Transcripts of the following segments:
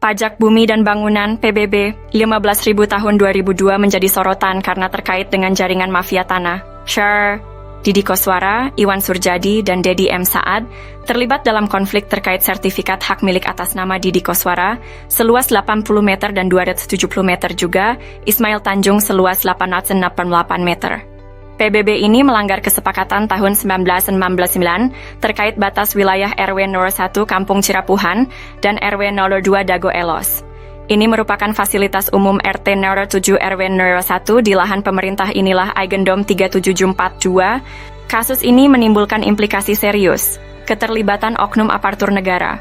Pajak Bumi dan Bangunan (PBB) 15.000 tahun 2002 menjadi sorotan karena terkait dengan jaringan mafia tanah. Syar, Didi Koswara, Iwan Surjadi, dan Dedi M. Saad terlibat dalam konflik terkait sertifikat hak milik atas nama Didi Koswara seluas 80 meter dan 270 meter juga Ismail Tanjung seluas 868 meter. PBB ini melanggar kesepakatan tahun 1999 terkait batas wilayah RW 01 Kampung Cirapuhan dan RW 02 Dago Elos. Ini merupakan fasilitas umum RT 07 RW 01 di lahan pemerintah inilah Eigendom 37742. Kasus ini menimbulkan implikasi serius, keterlibatan oknum aparatur negara,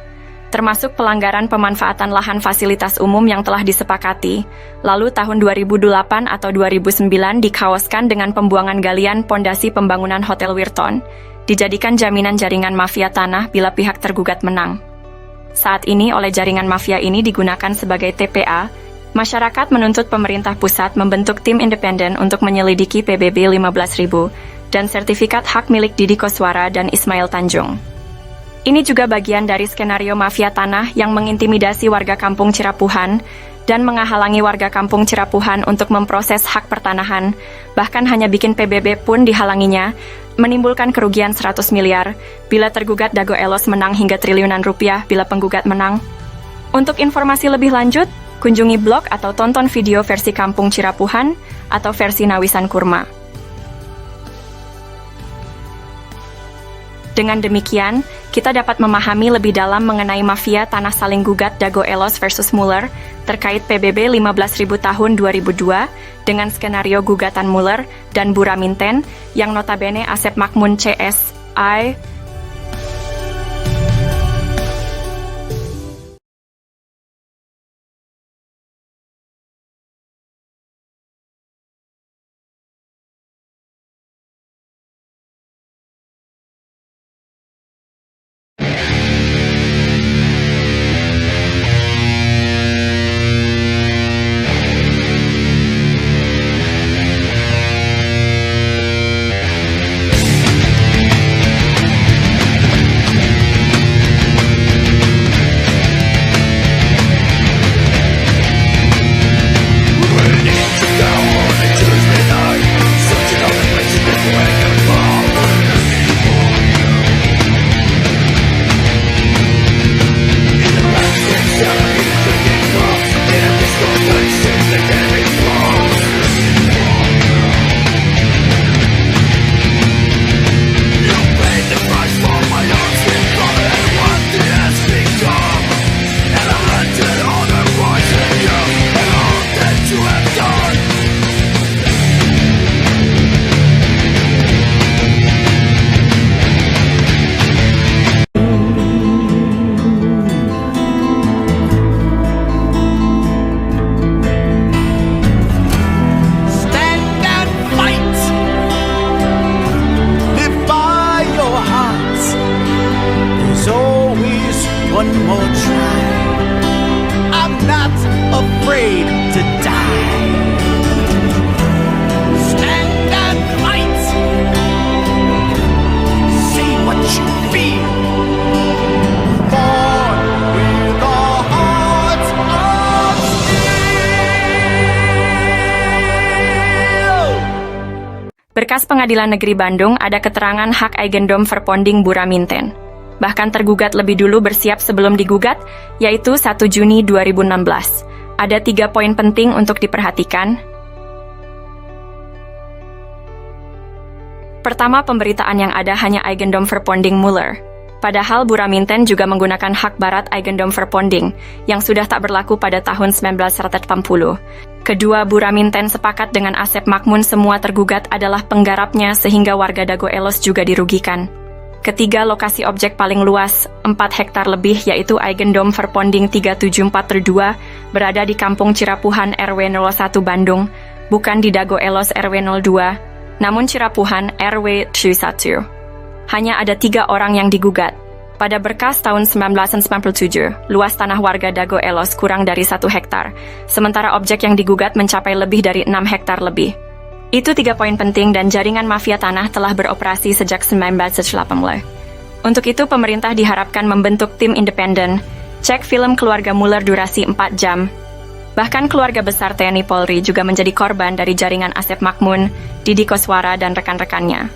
termasuk pelanggaran pemanfaatan lahan fasilitas umum yang telah disepakati. Lalu tahun 2008 atau 2009 dikaoskan dengan pembuangan galian pondasi pembangunan Hotel Wirton, dijadikan jaminan jaringan mafia tanah bila pihak tergugat menang. Saat ini oleh jaringan mafia ini digunakan sebagai TPA, masyarakat menuntut pemerintah pusat membentuk tim independen untuk menyelidiki PBB 15.000 dan sertifikat hak milik Didi Koswara dan Ismail Tanjung. Ini juga bagian dari skenario mafia tanah yang mengintimidasi warga kampung Cirapuhan dan menghalangi warga kampung Cirapuhan untuk memproses hak pertanahan, bahkan hanya bikin PBB pun dihalanginya, menimbulkan kerugian 100 miliar bila tergugat Dago Elos menang hingga triliunan rupiah bila penggugat menang. Untuk informasi lebih lanjut, kunjungi blog atau tonton video versi Kampung Cirapuhan atau versi Nawisan Kurma. Dengan demikian, kita dapat memahami lebih dalam mengenai mafia tanah saling gugat Dago Elos versus Muller terkait PBB 15.000 tahun 2002 dengan skenario gugatan Muller dan Buraminten yang notabene Asep Makmun CSI. One more try. I'm not afraid to die. Stand and fight. Say what you feel. Born with a heart of steel. Berkas Pengadilan Negeri Bandung ada keterangan hak Eigendom Verponding Buraminten. Bahkan tergugat lebih dulu bersiap sebelum digugat, yaitu 1 Juni 2016. Ada 3 poin penting untuk diperhatikan. Pertama, pemberitaan yang ada hanya Eigendom Verponding Muller. Padahal Buraminten juga menggunakan hak barat Eigendom Verponding, yang sudah tak berlaku pada tahun 1980. Kedua, Buraminten sepakat dengan Asep Makmun semua tergugat adalah penggarapnya sehingga warga Dago Elos juga dirugikan. Ketiga, lokasi objek paling luas, 4 hektar lebih, yaitu Eigendom Verponding 37442, berada di Kampung Cirapuhan RW 01 Bandung, bukan di Dago Elos RW 02, namun Cirapuhan RW 01. Hanya ada 3 orang yang digugat. Pada berkas tahun 1997, luas tanah warga Dago Elos kurang dari 1 hektar, sementara objek yang digugat mencapai lebih dari 6 hektar lebih. Itu 3 poin penting dan jaringan mafia tanah telah beroperasi sejak 1980. Untuk itu pemerintah diharapkan membentuk tim independen, Cek film keluarga Muller durasi 4 jam. Bahkan keluarga besar TNI Polri juga menjadi korban dari jaringan Asep Makmun, Didi Koswara, dan rekan-rekannya.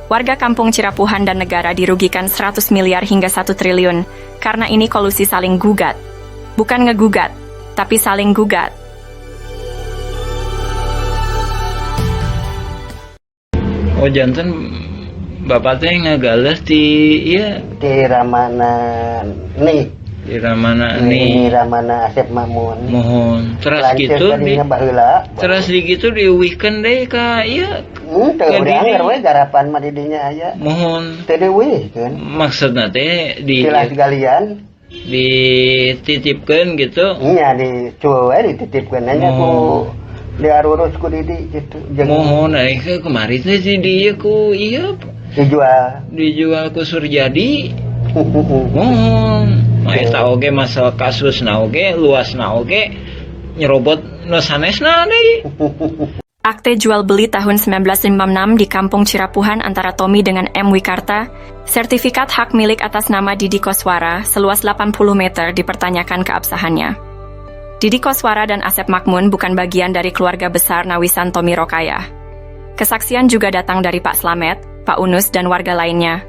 Warga kampung Cirapuhan dan negara dirugikan 100 miliar hingga 1 triliun karena ini kolusi saling gugat. Bukan ngegugat, tapi saling gugat. Oh janten bapak teh ngagales di iya di Ramana nih di Ramana di nih Ramana Asep Mamun mohon terus lanceuk gitu di tadinya baheula terus di gitu di weekend deh ka iya teu Ka udah didi. anggar we garapan mah di dinya aya mohon teu deui keun maksudna teh di silah galian dititipkeun gitu nya di cueu we dititipkeun nya ku diarurus ku Didi gitu jeung mohon ke kemarin teh di dia ku iya dijual ku Surjadi mohon eta oge masalah kasus na oge luas na oge nyerobot nu sanesna deui. Akte jual beli tahun 1956 di Kampung Cirapuhan antara Tommy dengan M. Wikarta, sertifikat hak milik atas nama Didi Koswara seluas 80 meter dipertanyakan keabsahannya. Didi Koswara dan Asep Makmun bukan bagian dari keluarga besar Nawisan Tommy Rokayah. Kesaksian juga datang dari Pak Slamet, Pak Unus, dan warga lainnya.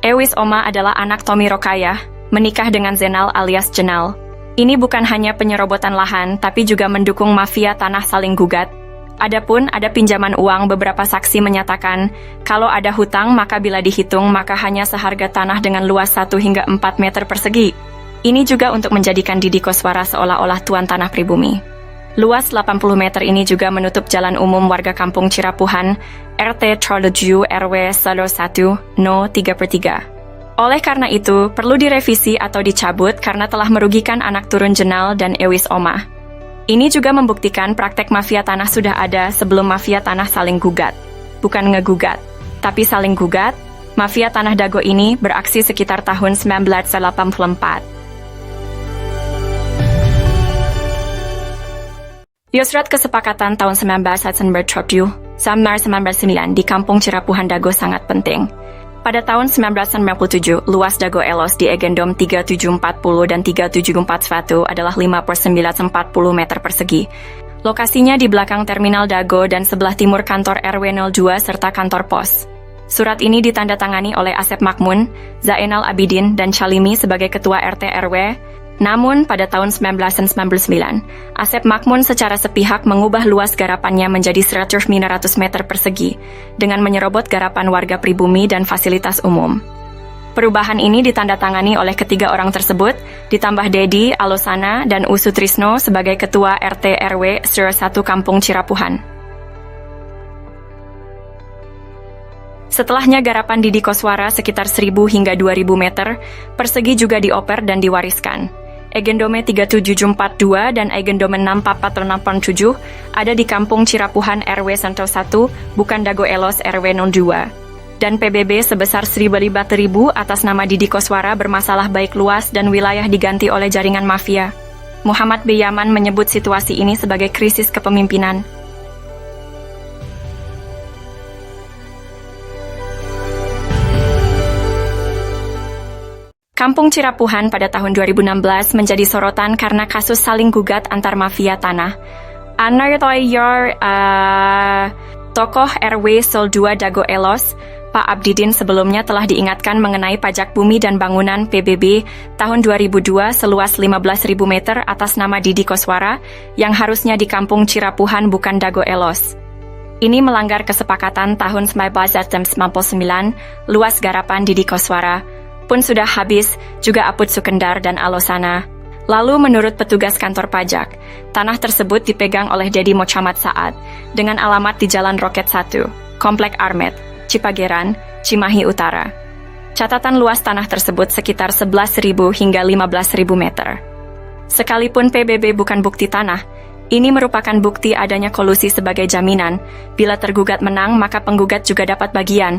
Ewis Oma adalah anak Tommy Rokayah, menikah dengan Zenal alias Jenal. Ini bukan hanya penyerobotan lahan, tapi juga mendukung mafia tanah saling gugat. Adapun ada pinjaman uang, beberapa saksi menyatakan, kalau ada hutang maka bila dihitung maka hanya seharga tanah dengan luas 1 hingga 4 meter persegi. Ini juga untuk menjadikan Didi Koswara seolah-olah tuan tanah pribumi. Luas 80 meter ini juga menutup jalan umum warga kampung Cirapuhan, RT 37 RW 01 No 3/3. Oleh karena itu, perlu direvisi atau dicabut karena telah merugikan anak turun Jenal dan Ewis Oma. Ini juga membuktikan praktek mafia tanah sudah ada sebelum mafia tanah saling gugat. Bukan ngegugat, tapi saling gugat. Mafia tanah Dago ini beraksi sekitar tahun 1984. Yusrat Kesepakatan tahun 1997 sampai 1999 di Kampung Cirapuhan Dago sangat penting. Pada tahun 1997, luas Dago Elos di Egendom 3740 dan 3741 adalah 5/940 meter persegi. Lokasinya di belakang Terminal Dago dan sebelah timur kantor RW 02 serta kantor pos. Surat ini ditandatangani oleh Asep Makmun, Zainal Abidin, dan Chalimi sebagai Ketua RT RW. Namun, pada tahun 1999, Asep Makmun secara sepihak mengubah luas garapannya menjadi 100 meter persegi, dengan menyerobot garapan warga pribumi dan fasilitas umum. Perubahan ini ditandatangani oleh ketiga orang tersebut, ditambah Dedi, Alosana, dan Usutrisno sebagai Ketua RT RW 01 Kampung Cirapuhan. Setelahnya garapan Didi Koswara sekitar 1.000 hingga 2.000 meter persegi juga dioper dan diwariskan. Egendome 3742 dan Egendome 64487 ada di Kampung Cirapuhan RW 101, bukan Dago Elos RW 02. Dan PBB sebesar 1.000 atas nama Didi Koswara bermasalah baik luas dan wilayah diganti oleh jaringan mafia. Muhammad B. Yaman menyebut situasi ini sebagai krisis kepemimpinan. Kampung Cirapuhan pada tahun 2016 menjadi sorotan karena kasus saling gugat antar mafia tanah. Tokoh RW 02 Dago Elos, Pak Abdidin sebelumnya telah diingatkan mengenai pajak bumi dan bangunan PBB tahun 2002 seluas 15.000 meter atas nama Didi Koswara yang harusnya di Kampung Cirapuhan bukan Dago Elos. Ini melanggar kesepakatan tahun 1999 luas garapan Didi Koswara pun sudah habis, juga Aput Sukendar dan Alosana. Lalu menurut petugas kantor pajak, tanah tersebut dipegang oleh Dedi Mocamat Saad dengan alamat di Jalan Roket 1, Komplek Armet, Cipageran, Cimahi Utara. Catatan luas tanah tersebut sekitar 11.000 hingga 15.000 meter. Sekalipun PBB bukan bukti tanah, ini merupakan bukti adanya kolusi sebagai jaminan. Bila tergugat menang, maka penggugat juga dapat bagian.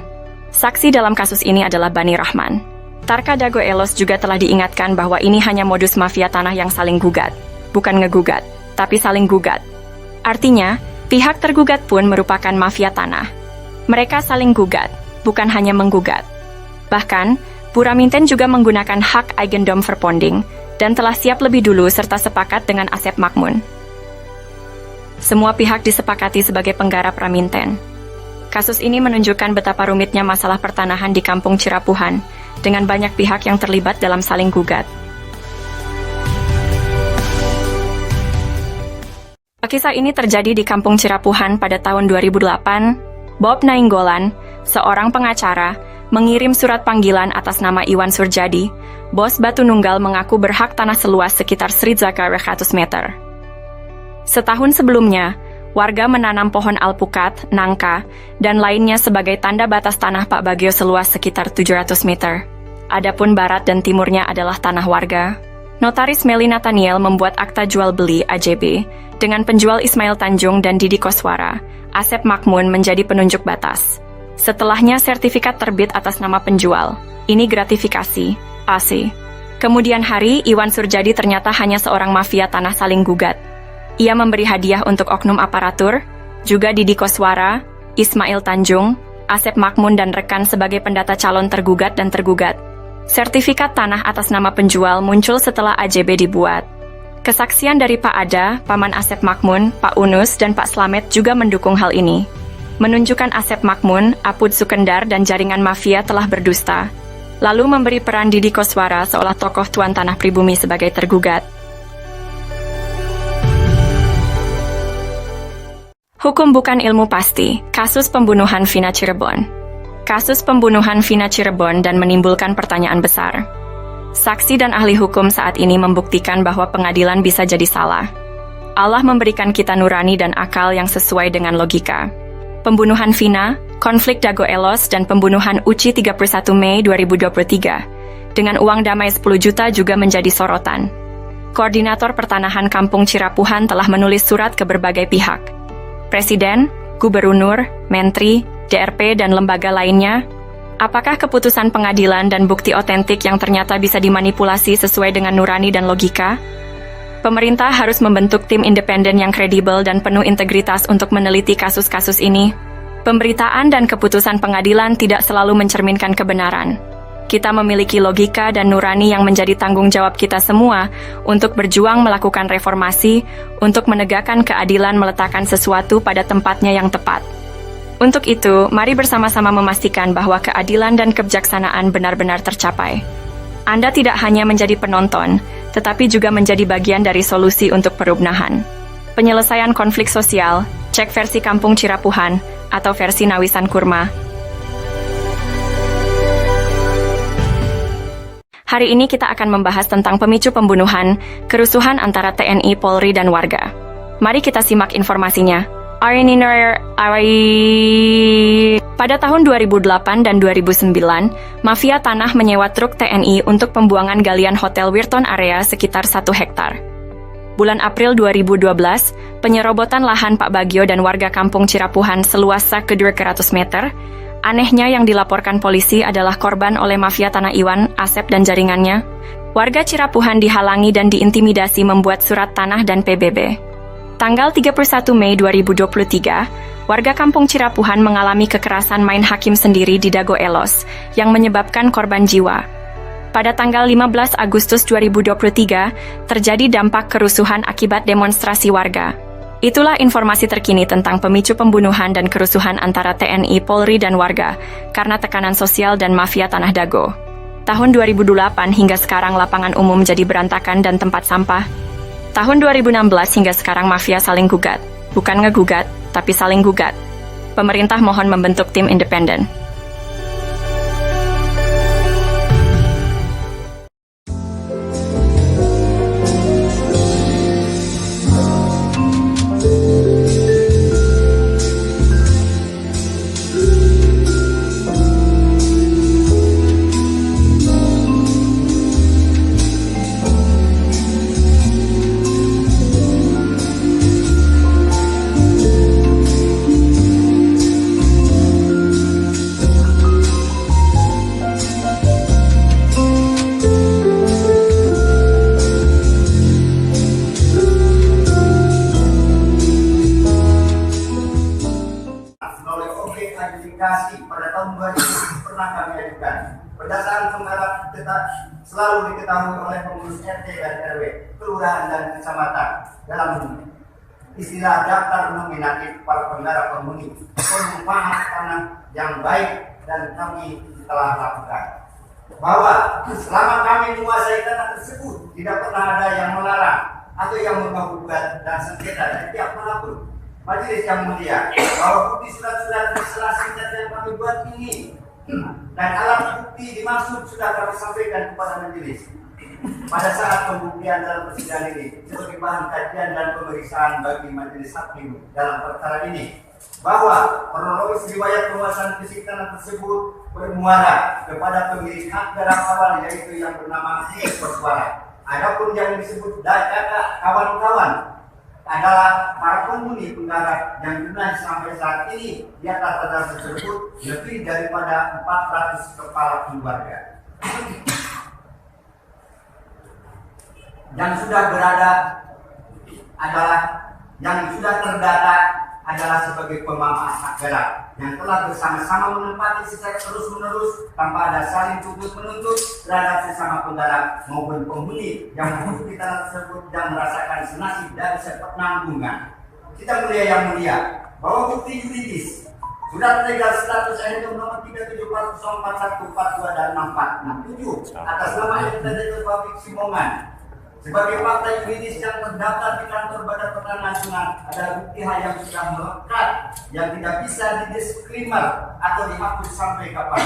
Saksi dalam kasus ini adalah Bani Rahman. Tarka Dago Elos juga telah diingatkan bahwa ini hanya modus mafia tanah yang saling gugat. Bukan ngegugat, tapi saling gugat. Artinya, pihak tergugat pun merupakan mafia tanah. Mereka saling gugat, bukan hanya menggugat. Bahkan, Puraminten juga menggunakan hak Eigendom Verponding dan telah siap lebih dulu serta sepakat dengan Asep Makmun. Semua pihak disepakati sebagai penggarap Raminten. Kasus ini menunjukkan betapa rumitnya masalah pertanahan di Kampung Cirapuhan, dengan banyak pihak yang terlibat dalam saling gugat. Kisah ini terjadi di Kampung Cirapuhan pada tahun 2008. Bob Nainggolan, seorang pengacara, mengirim surat panggilan atas nama Iwan Surjadi, bos Batu Nunggal mengaku berhak tanah seluas sekitar 100 meter. Setahun sebelumnya, warga menanam pohon alpukat, nangka, dan lainnya sebagai tanda batas tanah Pak Bagio seluas sekitar 700 meter. Adapun barat dan timurnya adalah tanah warga. Notaris Meli Nathaniel membuat akta jual beli AJB dengan penjual Ismail Tanjung dan Didi Koswara. Asep Makmun menjadi penunjuk batas. Setelahnya sertifikat terbit atas nama penjual. Ini gratifikasi, AC. Kemudian hari, Iwan Surjadi ternyata hanya seorang mafia tanah saling gugat. Ia memberi hadiah untuk oknum aparatur, juga Didi Koswara, Ismail Tanjung, Asep Makmun dan rekan sebagai pendata calon tergugat dan tergugat. Sertifikat tanah atas nama penjual muncul setelah AJB dibuat. Kesaksian dari Pak Ada, Paman Asep Makmun, Pak Unus, dan Pak Slamet juga mendukung hal ini. Menunjukkan Asep Makmun, Apud Sukendar, dan jaringan mafia telah berdusta. Lalu memberi peran Didi Koswara seolah tokoh tuan tanah pribumi sebagai tergugat. Hukum bukan ilmu pasti. Kasus pembunuhan Vina Cirebon. Kasus pembunuhan Vina Cirebon dan menimbulkan pertanyaan besar. Saksi dan ahli hukum saat ini membuktikan bahwa pengadilan bisa jadi salah. Allah memberikan kita nurani dan akal yang sesuai dengan logika. Pembunuhan Vina, konflik Dago Elos, dan pembunuhan Uci 31 Mei 2023 dengan uang damai 10 juta juga menjadi sorotan. Koordinator Pertanahan Kampung Cirapuhan telah menulis surat ke berbagai pihak. Presiden, Gubernur, Menteri, DRP, dan lembaga lainnya. Apakah keputusan pengadilan dan bukti otentik yang ternyata bisa dimanipulasi sesuai dengan nurani dan logika? Pemerintah harus membentuk tim independen yang kredibel dan penuh integritas untuk meneliti kasus-kasus ini. Pemberitaan dan keputusan pengadilan tidak selalu mencerminkan kebenaran. Kita memiliki logika dan nurani yang menjadi tanggung jawab kita semua untuk berjuang melakukan reformasi, untuk menegakkan keadilan meletakkan sesuatu pada tempatnya yang tepat. Untuk itu, mari bersama-sama memastikan bahwa keadilan dan kebijaksanaan benar-benar tercapai. Anda tidak hanya menjadi penonton, tetapi juga menjadi bagian dari solusi untuk perubahan. Penyelesaian konflik sosial, cek versi Kampung Cirapuhan, atau versi Nawisan Kurma. Hari ini kita akan membahas tentang pemicu pembunuhan, kerusuhan antara TNI, Polri, dan warga. Mari kita simak informasinya. Pada tahun 2008 dan 2009, mafia tanah menyewa truk TNI untuk pembuangan galian Hotel Wirton area sekitar 1 hektar. Bulan April 2012, penyerobotan lahan Pak Bagio dan warga Kampung Cirapuhan seluas 200 meter. Anehnya yang dilaporkan polisi adalah korban oleh mafia tanah Iwan, Asep, dan jaringannya. Warga Cirapuhan dihalangi dan diintimidasi membuat surat tanah dan PBB. Tanggal 31 Mei 2023, warga Kampung Cirapuhan mengalami kekerasan main hakim sendiri di Dago Elos, yang menyebabkan korban jiwa. Pada tanggal 15 Agustus 2023, terjadi dampak kerusuhan akibat demonstrasi warga. Itulah informasi terkini tentang pemicu pembunuhan dan kerusuhan antara TNI, Polri, dan warga, karena tekanan sosial dan mafia tanah Dago. Tahun 2008 hingga sekarang lapangan umum jadi berantakan dan tempat sampah. Tahun 2016 hingga sekarang mafia saling gugat. Bukan ngegugat, tapi saling gugat. Pemerintah mohon membentuk tim independen. Klarifikasi pada tahun 2000 pernah kami ajukan berdasarkan penggarap selalu diketahui oleh pengurus RT dan RW, kelurahan dan kecamatan dalam istilah daftar nominatif para penggarap penghuni perumahan tanah yang baik, dan kami telah lakukan bahwa selama kami menguasai tanah tersebut tidak pernah ada yang melarang atau yang menggugat dan sengketa dari pihak manapun. Majelis yang mulia, bahwa bukti surat-surat berserah singkat yang kami buat ini dan alat bukti dimaksud sudah kami sampaikan kepada majelis pada saat pembuktian dalam persidangan ini sebagai bahan kajian dan pemeriksaan bagi majelis hakim dalam perkara ini, bahwa kronologis riwayat penguasaan fisik tanah tersebut bermuara kepada pemilik hak garap awal, yaitu yang bernama Koswara. Adapun yang disebut kakak kawan-kawan adalah para penghuni penggarap yang jumlah sampai saat ini di atas tanah tersebut lebih daripada 400 kepala keluarga yang sudah berada adalah yang sudah terdata adalah sebagai pemangkas hak garap yang telah bersama-sama menempati secara terus-menerus tanpa ada saling tuntut menuntut terhadap sesama penggarap maupun penghuni yang hidup di tanah tersebut dan merasakan senasib dari sepenanggungan. Kita mulia yang mulia, bahwa bukti yuridis surat legal status NU nomor 37404142 dan 6467 atas nama Entitas Publik Simongan sebagai fakta yuridis yang terdaftar di kantor Badan Pertanahan Nasional adalah bukti hal yang sudah melekat yang tidak bisa didisklaimer atau dihapus sampai kapan.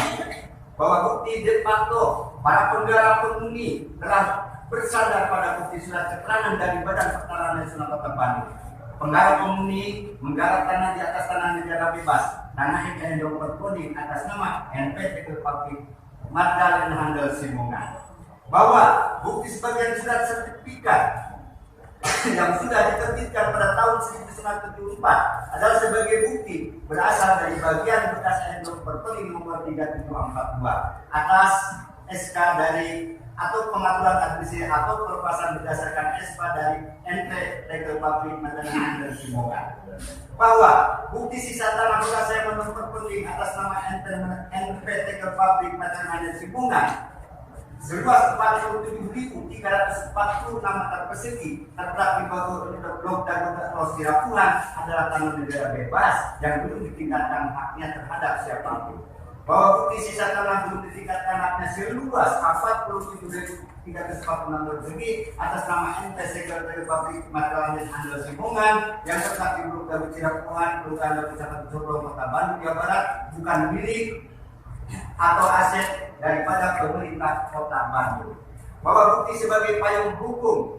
Bahwa bukti de facto para penggarap penghuni telah bersandar pada bukti surat keterangan dari Badan Pertanahan Nasional Kota Bandung. Penggarap penghuni menggarap tanah di atas tanah negara bebas, tanah yang berponding atas nama NPT Publik Magdalena Handel Simongan. Bahwa bukti sebagian surat sertifikat yang sudah diterbitkan pada tahun 1974 adalah sebagai bukti berasal dari bagian bekas NU Perpelin nomor 3742 atas SK dari atau pengaturan administrasi atau pelepasan berdasarkan SK dari NPT Publik Magdalena dan Simongan. Bahwa bukti sisa tanah bekas yang Perpelin atas nama NPT Publik Magdalena dan Simongan seluas 47.346 meter persegi terletak di bawah Blok Dago Sirapuhan adalah tanah negara bebas yang belum ditingkatkan haknya terhadap siapapun. Bahwa bukti sisa tanah belum ditingkatkan haknya seluas 47.346 meter persegi atas nama NT Sekretariat Publik Magdalena Handel Simongan yang terletak di Blok Dago Sirapuhan, Kelurahan Kecamatan Sorong, Kota Bandung, Jawa Barat, bukan milik atau aset daripada pemerintah Kota Bandung. Bahwa bukti sebagai payung hukum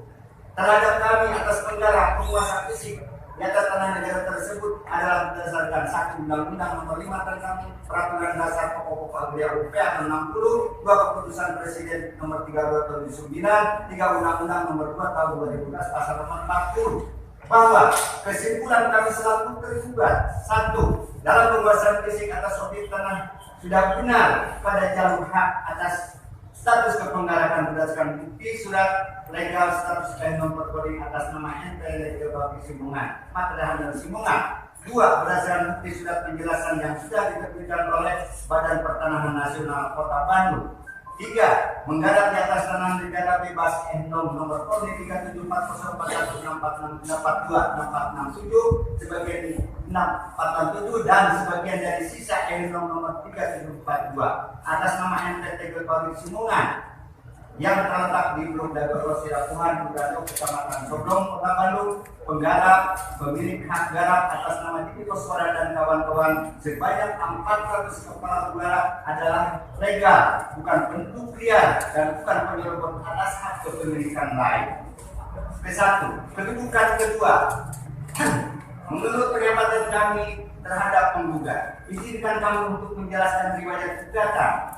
terhadap kami atas penggarap penguasa fisik di atas tanah negara tersebut adalah berdasarkan 1 Undang-Undang Nomor 5 tentang Peraturan Dasar Pokok-Pokok Agraria UPA 60, 2 Keputusan Presiden Nomor 32 Tahun 2009, 3 Undang-Undang Nomor 2 Tahun 2012 Pasal Nomor 40. Bahwa kesimpulan kami selaku tergugat, 1. Dalam penguasaan fisik atas objek tanah sudah benar pada jalur hak atas status kepenggarapan berdasarkan bukti surat legal status NU Perpelin atas nama NPT Publik Simongan, Magdalena Simongan. 2. Berdasarkan bukti surat penjelasan yang sudah diterbitkan oleh Badan Pertanahan Nasional Kota Bandung. 3. Menggarap di atas tanah negara bebas NU nomor 3740414642 sebagai 647 dan sebagian dari sisa NU nomor 3742 atas nama NPT Publik Simongan yang terletak di Blok Dago Sirapuhan, Kecamatan Soblong, Kota Bandung. Penggarap pemilik hak garap atas nama Didi Koswara dan kawan-kawan sebanyak 400 kepala keluarga adalah legal, bukan bentuk liar dan bukan penyerobot atas hak kepemilikan lain. Ke-1. Kedudukan kedua. Menurut pengamatan kami terhadap penggugat, izinkan kami untuk menjelaskan riwayat gugatan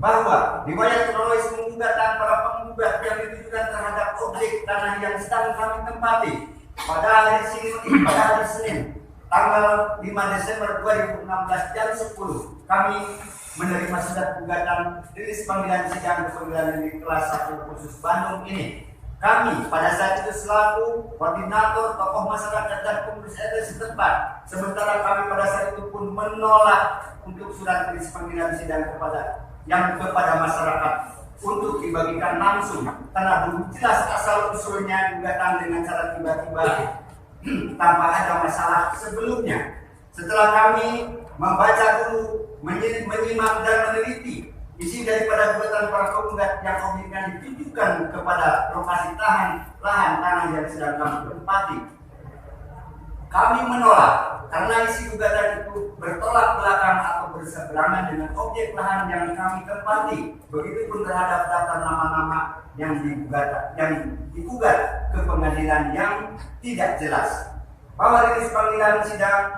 bahwa riwayat kronologis penggugatan para penggugat yang ditujukan terhadap objek tanah yang sedang kami tempati pada hari Senin tanggal 5 Desember 2016 jam 10 kami menerima surat gugatan rilis panggilan sidang pengadilan negeri kelas 1 khusus Bandung ini. Kami pada saat itu selaku koordinator tokoh masyarakat dan pengurus RT setempat, sementara kami pada saat itu pun menolak untuk surat rilis panggilan sidang kepada masyarakat untuk dibagikan langsung karena belum jelas asal usulnya gugatan dengan cara tiba-tiba tanpa ada masalah sebelumnya. Setelah kami membaca dulu, menyimak dan meneliti isi daripada gugatan para penggugat yang objeknya ditujukan kepada lokasi lahan tanah yang sedang kami tempati, kami menolak karena isi gugatan itu bertolak belakang atau berseberangan dengan objek lahan yang kami tempati. Begitupun terhadap daftar nama-nama yang digugat ke pengadilan yang tidak jelas. Bahwa rilis panggilan sidang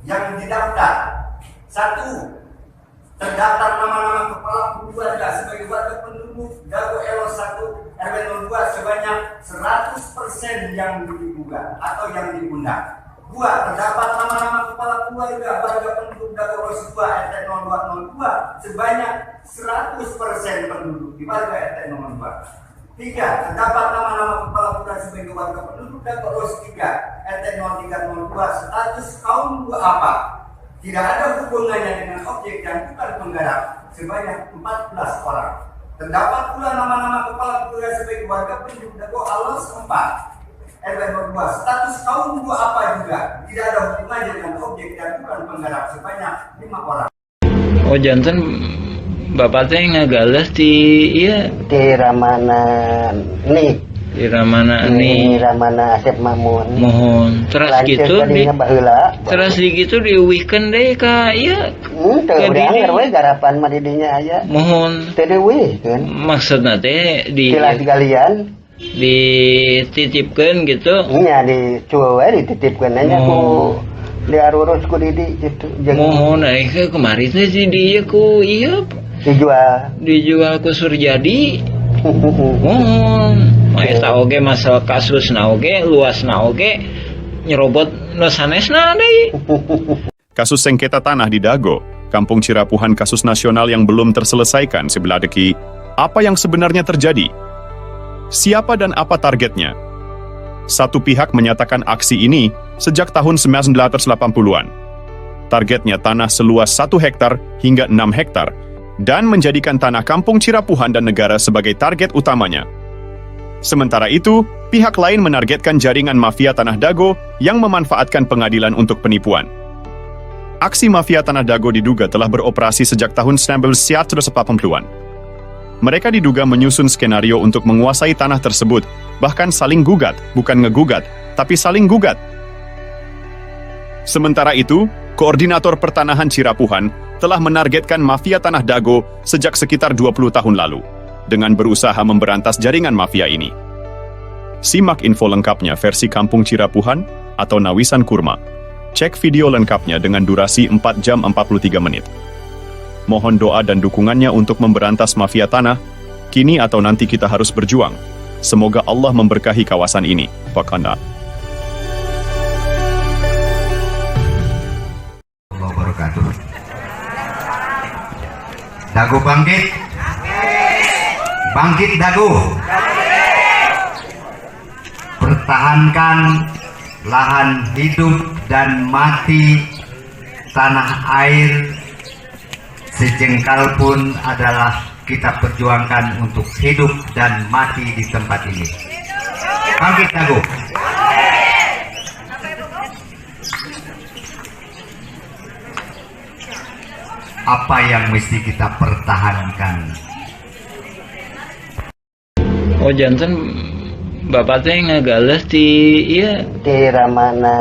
yang didaftar, 1. Terdaftar nama-nama kepala keluarga sebagai warga penduduk Dago Elo 1 RW 02 sebanyak 100% yang digugat atau yang diundang. 2. Terdapat nama-nama kepala keluarga warga penduduk Dago Elo 2 RT 0202 sebanyak 100% penduduk di warga RT 02. 3. Terdapat nama-nama kepala keluarga sebagai warga penduduk Dago Elo 3 RT 0302 status kaum duafa. Tidak ada hubungannya dengan objek dan bukan penggarap sebanyak 14 orang. Terdapat pula nama-nama kepala keluarga sebagai warga penduduk Dago Alos 4 RW 02 status kaum duafa juga. Tidak ada hubungannya dengan objek dan bukan penggarap sebanyak 5 orang. Oh jantan bapak teh ngagalas di iya Di Ramana nih. di Ramana Di ini Ramana Asep Mamun. mohon terus Lanceuk gitu di tadinya baheula. terus di gitu diuwihkeun deh ka iya Teu Ke udah didi. anger we garapan mah di dinya aya. mohon Teu deuwihkeun. maksudna teh Silas galian dititipkeun gitu nya di cueu we dititipkeun nya ku diarurus ku Didi gitu jeung mohon ke kemarin teh si dia ku iya dijual ku Surjadi mohon eta oge masalah kasusna oge luasna oge nyerobot nu sanesna deui. Kasus sengketa tanah di Dago, Kampung Cirapuhan, kasus nasional yang belum terselesaikan sebelah deki. Apa yang sebenarnya terjadi? Siapa dan apa targetnya? Satu pihak menyatakan aksi ini sejak tahun 1980-an. Targetnya tanah seluas 1 hektar hingga 6 hektar, dan menjadikan tanah Kampung Cirapuhan dan negara sebagai target utamanya. Sementara itu, pihak lain menargetkan jaringan mafia tanah Dago yang memanfaatkan pengadilan untuk penipuan. Aksi mafia tanah Dago diduga telah beroperasi sejak tahun 1980-an. Mereka diduga menyusun skenario untuk menguasai tanah tersebut, bahkan saling gugat, bukan ngegugat, tapi saling gugat. Sementara itu, Koordinator Pertanahan Cirapuhan telah menargetkan mafia tanah Dago sejak sekitar 20 tahun lalu, dengan berusaha memberantas jaringan mafia ini. Simak info lengkapnya versi Kampung Cirapuhan atau Nawisan Kurma. Cek video lengkapnya dengan durasi 4 jam 43 menit. Mohon doa dan dukungannya untuk memberantas mafia tanah, kini atau nanti kita harus berjuang. Semoga Allah memberkahi kawasan ini. Fakana. Wabarakatuh. Dago bangkit. Bangkit Dago. Pertahankan lahan hidup dan mati tanah air sejengkal pun adalah kita perjuangkan untuk hidup dan mati di tempat ini. Bangkit Dago. Apa yang mesti kita pertahankan? Oh jantan bapak teh ngagalas di iya di Ramana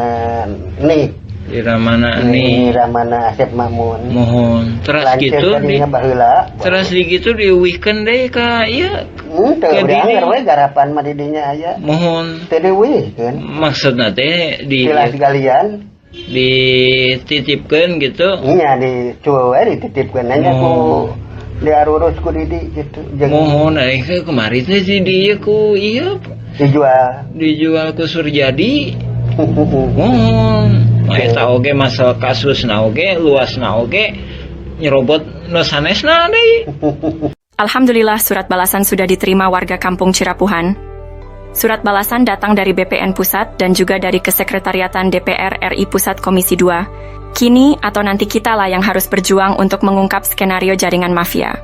nih. di Ramana Di ini Ramana Asep Mamun. mohon terus Lanceuk gitu di tadinya baheula. terus di gitu diuwihkeun deh ka iya Teu ke udah didi. anger we garapan mah di dinya aya. mohon Teu deuwihkeun. maksudna teh Silas galian dititipkeun gitu nya di cueu we dititipkeun nya ku diarurus ku Didi gitu jeung mohon ke kemarin teh si dia ku iya dijual ku Surjadi mohon eta oge masalah kasusna oge luasna oge nyerobot nu sanesna deui. Alhamdulillah surat balasan sudah diterima warga Kampung Cirapuhan. Surat balasan datang dari BPN Pusat dan juga dari Kesekretariatan DPR RI Pusat Komisi 2. Kini atau nanti kitalah yang harus berjuang untuk mengungkap skenario jaringan mafia.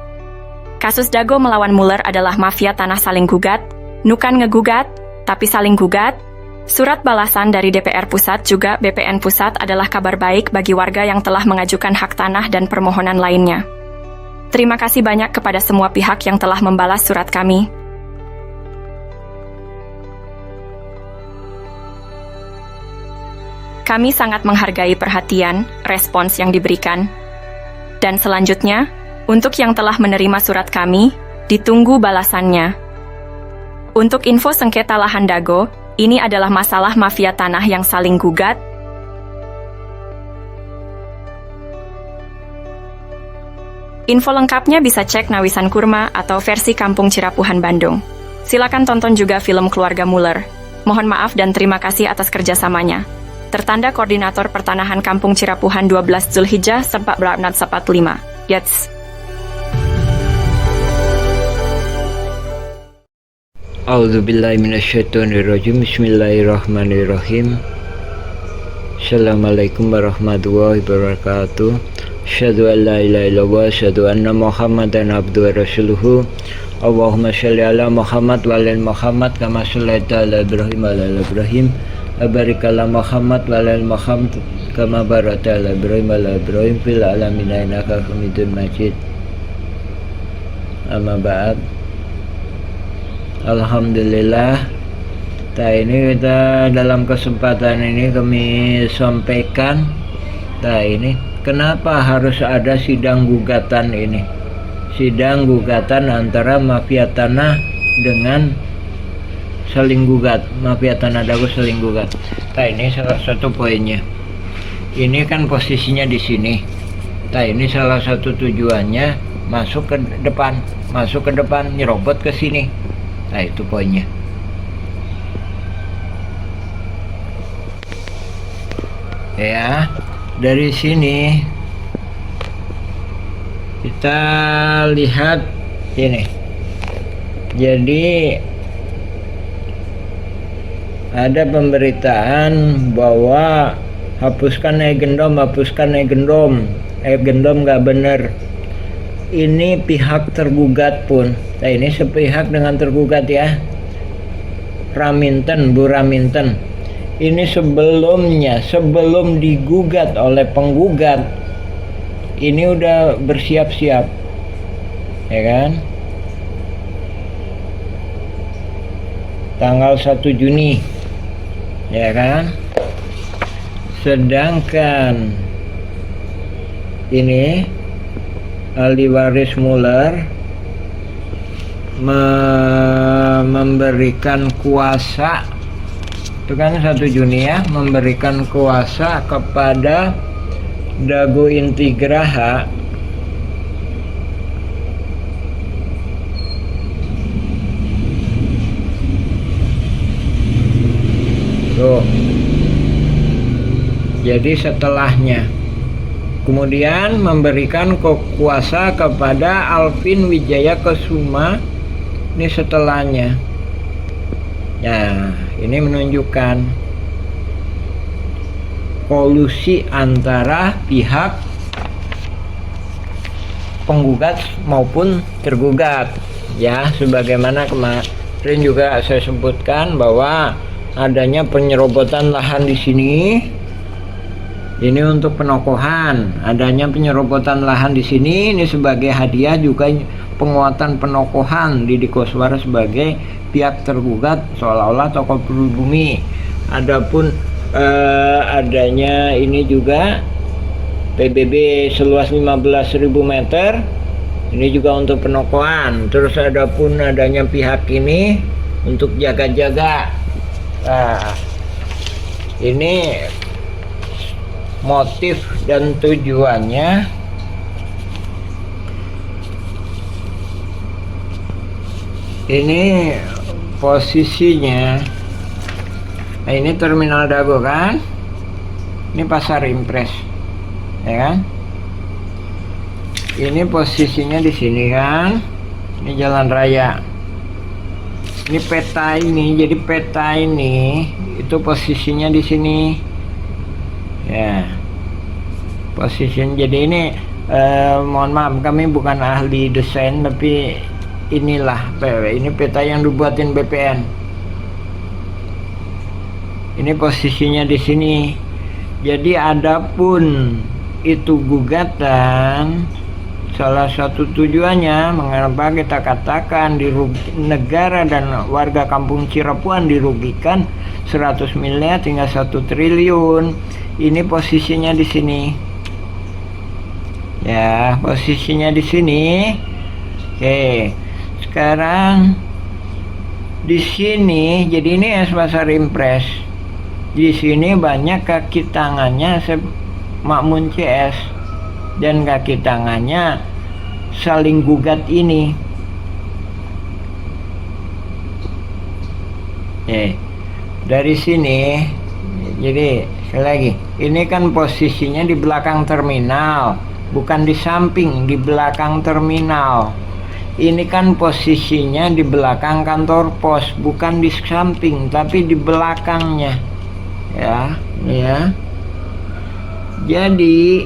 Kasus Dago melawan Muller adalah mafia tanah saling gugat, nukan ngegugat, tapi saling gugat. Surat balasan dari DPR Pusat juga BPN Pusat adalah kabar baik bagi warga yang telah mengajukan hak tanah dan permohonan lainnya. Terima kasih banyak kepada semua pihak yang telah membalas surat kami. Kami sangat menghargai perhatian, respons yang diberikan. Dan selanjutnya, untuk yang telah menerima surat kami, ditunggu balasannya. Untuk info sengketa lahan Dago, ini adalah masalah mafia tanah yang saling gugat. Info lengkapnya bisa cek Nawisan Kurma atau versi Kampung Cirapuhan Bandung. Silakan tonton juga film Keluarga Muller. Mohon maaf dan terima kasih atas kerjasamanya. Tertanda Koordinator Pertanahan Kampung Cirapuhan 12 Zulhijjah 1445. Yats. A'udzubillahi minasyaitonirrajim. Bismillahirrahmanirrahim. Assalamualaikum warahmatullahi wabarakatuh. Asyhadu an la ilaha illallah, asyhadu anna Muhammadan abduhu wa rasuluhu. Allahumma shalli ala Muhammad wa ala Muhammad kama shallaita ala Ibrahim wa ala Ibrahim. Barik ala Muhammad wa ala Muhammad kama barakta ala Ibrahim wa ala Ibrahim fil alamin innaka Hamidum Majid. Amma ba'd. Alhamdulillah. Ini kita dalam kesempatan ini kami sampaikan. Ini kenapa harus ada sidang gugatan ini? Sidang gugatan antara mafia tanah dengan saling gugat, mafia tanah Dago saling gugat. Ini salah satu poinnya. Ini kan posisinya di sini. Ini salah satu tujuannya masuk ke depan, nyerobot ke sini. Itu poinnya. Ya, dari sini kita lihat ini. Jadi ada pemberitaan bahwa hapuskan gendom nggak benar. Ini pihak tergugat pun. Ini sepihak dengan tergugat ya. Bu Raminten. Ini sebelum digugat oleh penggugat, ini udah bersiap-siap, ya kan? Tanggal 1 Juni, ya kan? Sedangkan ini ahli waris Muller memberikan kuasa, itu kan 1 Juni ya, memberikan kuasa kepada Dago Intigraha tuh. Jadi setelahnya kemudian memberikan kuasa kepada Alvin Wijaya Kesuma, ini setelahnya. Ya, ini menunjukkan kolusi antara pihak penggugat maupun tergugat. Ya, sebagaimana kemarin juga saya sebutkan bahwa adanya penyerobotan lahan di sini. Ini untuk penokohan. Adanya penyerobotan lahan di sini ini sebagai hadiah, juga penguatan penokohan Didi Koswara sebagai pihak tergugat seolah-olah tokoh pribumi. Adapun adanya ini juga PBB seluas 15.000 meter. Ini juga untuk penokohan. Terus adapun adanya pihak ini untuk jaga-jaga. Nah, ini motif dan tujuannya ini posisinya. Nah, ini terminal Dago kan, ini pasar Impres, ya kan? Ini posisinya di sini kan, ini jalan raya. Ini peta ini, jadi peta ini itu posisinya di sini. Ya, posisinya jadi ini Mohon maaf, kami bukan ahli desain, tapi inilah ini peta yang dibuatin BPN. Ini posisinya di sini. Jadi adapun itu gugatan, salah satu tujuannya mengapa kita katakan negara dan warga kampung Cirapuan dirugikan 100 miliar hingga 1 triliun. Ini posisinya di sini. Ya, posisinya di sini. Oke. Sekarang di sini, jadi ini es pasar impres. Di sini banyak kaki tangannya Makmun CS dan kaki tangannya saling gugat ini. Dari sini, jadi sekali lagi, ini kan posisinya di belakang terminal, bukan di samping, di belakang terminal. Ini kan posisinya di belakang kantor pos, bukan di samping, tapi di belakangnya. Ya. Jadi,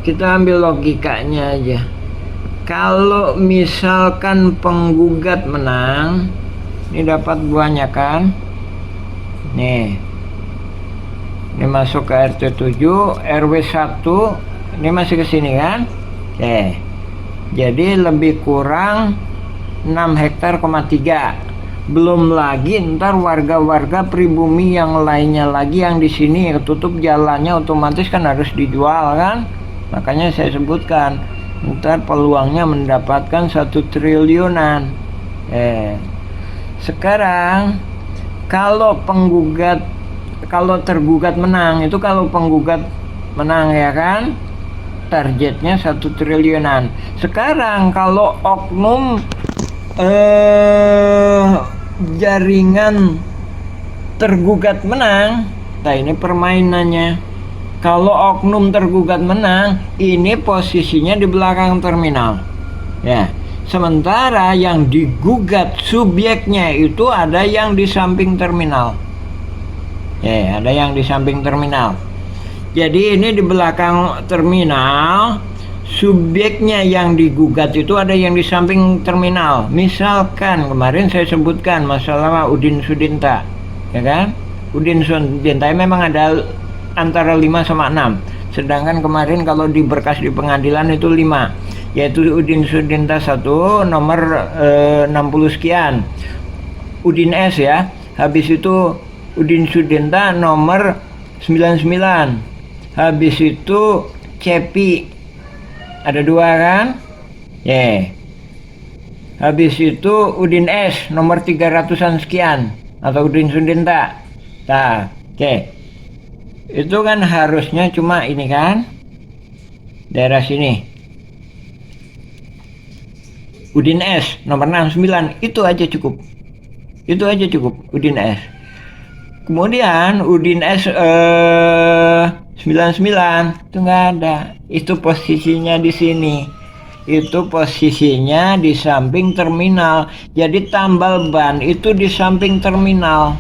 kita ambil logikanya aja. Kalau misalkan penggugat menang, ini dapat buahnya kan? Nih. Ini masuk ke RT 7, RW 1, ini masih ke sini kan? Jadi lebih kurang 6 hektar, 3. Belum lagi ntar warga-warga pribumi yang lainnya lagi yang di sini ketutup jalannya, otomatis kan harus dijual kan? Makanya saya sebutkan ntar peluangnya mendapatkan 1 triliunan. Sekarang kalau tergugat menang, itu kalau penggugat menang ya kan, targetnya 1 triliunan. Sekarang kalau oknum jaringan tergugat menang, nah ini permainannya. Kalau oknum tergugat menang, ini posisinya di belakang terminal. Ya, sementara yang digugat subjeknya itu ada yang di samping terminal. Ada yang di samping terminal. Jadi ini di belakang terminal, subjeknya yang digugat itu ada yang di samping terminal. Misalkan kemarin saya sebutkan masalah Udin Sudinta, ya kan? Udin Sudinta memang ada antara 5 sama 6. Sedangkan kemarin kalau di berkas di pengadilan itu 5, yaitu Udin Sudinta 1 nomor 60 sekian. Udin S ya. Habis itu Udin Sudinta nomor 99. Habis itu Cepi ada 2 kan? Habis itu Udin S nomor 300-an sekian atau Udin Sudinta. Nah, itu kan harusnya cuma ini kan, daerah sini. Udin S nomor 69 itu aja cukup. Itu aja cukup Udin S. Kemudian Udin S 99 itu nggak ada. Itu posisinya di sini. Itu posisinya di samping terminal. Jadi tambal ban itu di samping terminal.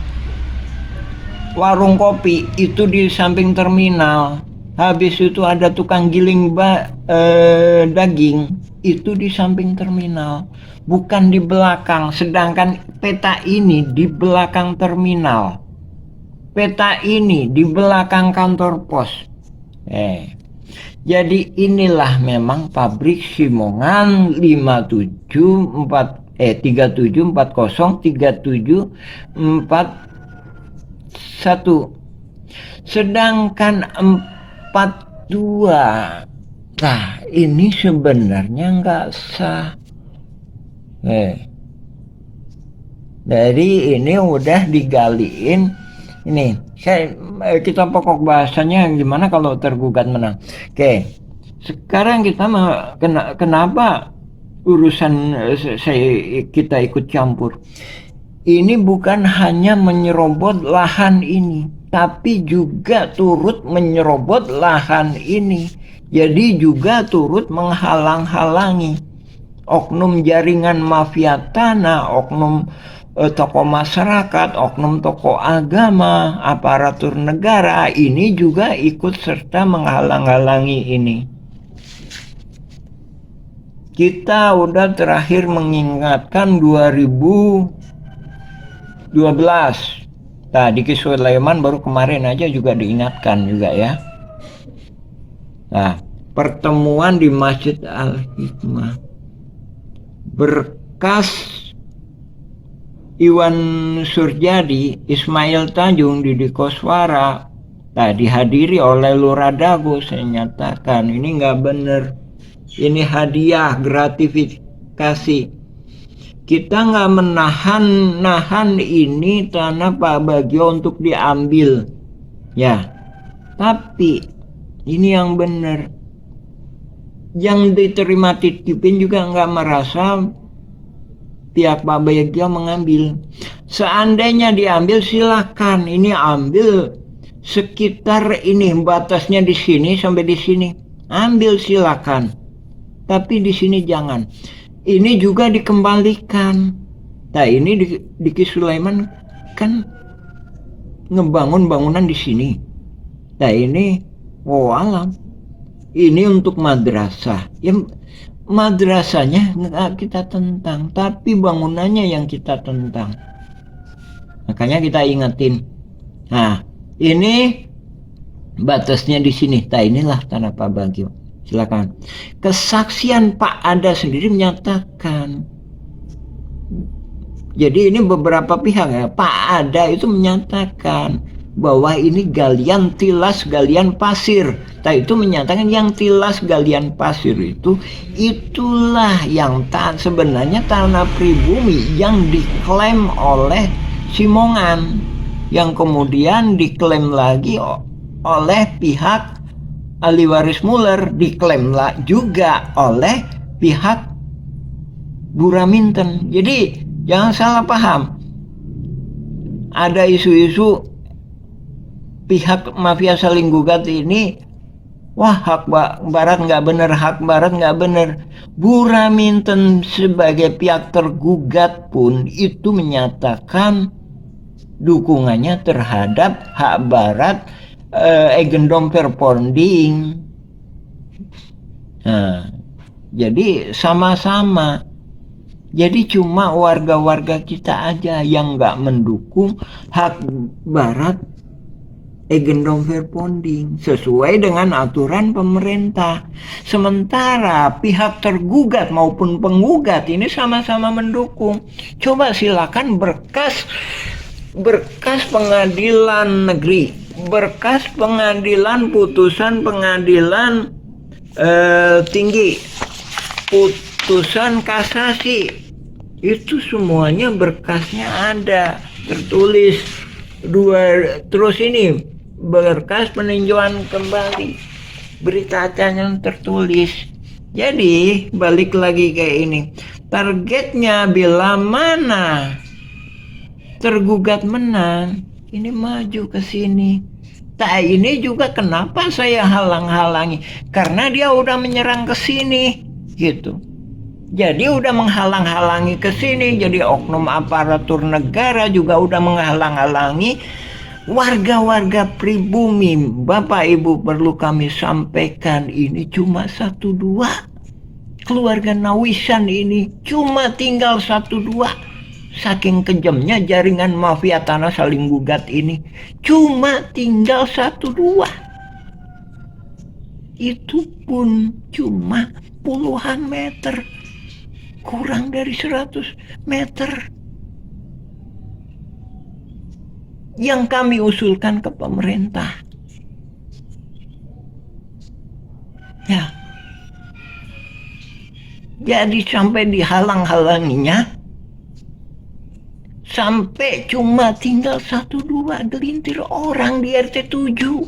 Warung kopi itu di samping terminal. Habis itu ada tukang giling daging itu di samping terminal, bukan di belakang. Sedangkan peta ini di belakang terminal. Peta ini di belakang kantor pos. Jadi inilah memang pabrik Simongan 37403741. Sedangkan 42, nah ini sebenarnya nggak sah. Dari ini udah digaliin. Ini kita pokok bahasanya gimana kalau tergugat menang. Sekarang kita kenapa urusan kita ikut campur. Ini bukan hanya menyerobot lahan ini, tapi juga turut menyerobot lahan ini. Jadi juga turut menghalang-halangi oknum jaringan mafia tanah, oknum tokoh masyarakat, oknum tokoh agama, aparatur negara ini juga ikut serta menghalang-halangi ini. Kita udah terakhir mengingatkan 2012. Nah, Diki Sulaiman baru kemarin aja juga diingatkan juga ya. Nah, pertemuan di Masjid Al-Hikmah. Berkas Iwan Surjadi, Ismail Tanjung, Didi Koswara, dihadiri oleh Lurah Dago. Saya nyatakan ini nggak bener. Ini hadiah, gratifikasi. Kita nggak menahan ini tanah Pak Bagio untuk diambil. Ya, tapi ini yang benar. Yang diterima titipin juga nggak merasa pihak Pak Bagio mengambil. Seandainya diambil silakan. Ini ambil sekitar ini, batasnya di sini sampai di sini. Ambil silakan. Tapi di sini jangan. Ini juga dikembalikan. Nah, ini Diki Sulaiman kan ngebangun bangunan di sini. Nah, ini alam. Ini untuk madrasah. Ya, madrasahnya nggak kita tentang, tapi bangunannya yang kita tentang. Makanya kita ingetin. Nah, ini batasnya di sini. Nah, inilah tanah Pak Bagio. Silakan. Kesaksian Pak Ada sendiri menyatakan. Jadi ini beberapa pihak ya. Pak Ada itu menyatakan bahwa ini galian tilas, galian pasir. Nah, itu menyatakan yang tilas galian pasir itulah yang sebenarnya tanah pribumi yang diklaim oleh Simongan, yang kemudian diklaim lagi oleh pihak ahli waris Muller, diklaim juga oleh pihak Buraminten. Jadi jangan salah paham. Ada isu-isu pihak mafia saling gugat ini, wah hak barat nggak bener, hak barat nggak bener. Buraminten sebagai pihak tergugat pun itu menyatakan dukungannya terhadap hak barat Eigendom Verponding. Nah, jadi sama-sama. Jadi cuma warga-warga kita aja yang nggak mendukung hak barat Eigendom Verponding sesuai dengan aturan pemerintah. Sementara pihak tergugat maupun penggugat ini sama-sama mendukung. Coba silakan berkas pengadilan negeri, berkas pengadilan, putusan pengadilan tinggi, putusan kasasi, itu semuanya berkasnya ada tertulis. Terus ini berkas peninjauan kembali, berita acara tertulis. Jadi balik lagi ke ini, targetnya bila mana tergugat menang, ini maju ke sini. Nah, ini juga kenapa saya halang-halangi, karena dia udah menyerang ke sini gitu. Jadi udah menghalang-halangi ke sini. Jadi oknum aparatur negara juga udah menghalang-halangi warga-warga pribumi. Bapak Ibu, perlu kami sampaikan, ini cuma 1-2. Keluarga Nawisan ini cuma tinggal 1-2. Saking kejamnya jaringan mafia tanah saling gugat ini, cuma tinggal 1-2. Itu pun cuma puluhan meter, kurang dari 100 meter. Yang kami usulkan ke pemerintah. Ya. Jadi sampai dihalang-halanginya, sampai cuma tinggal 1-2 gelintir orang di RT 7.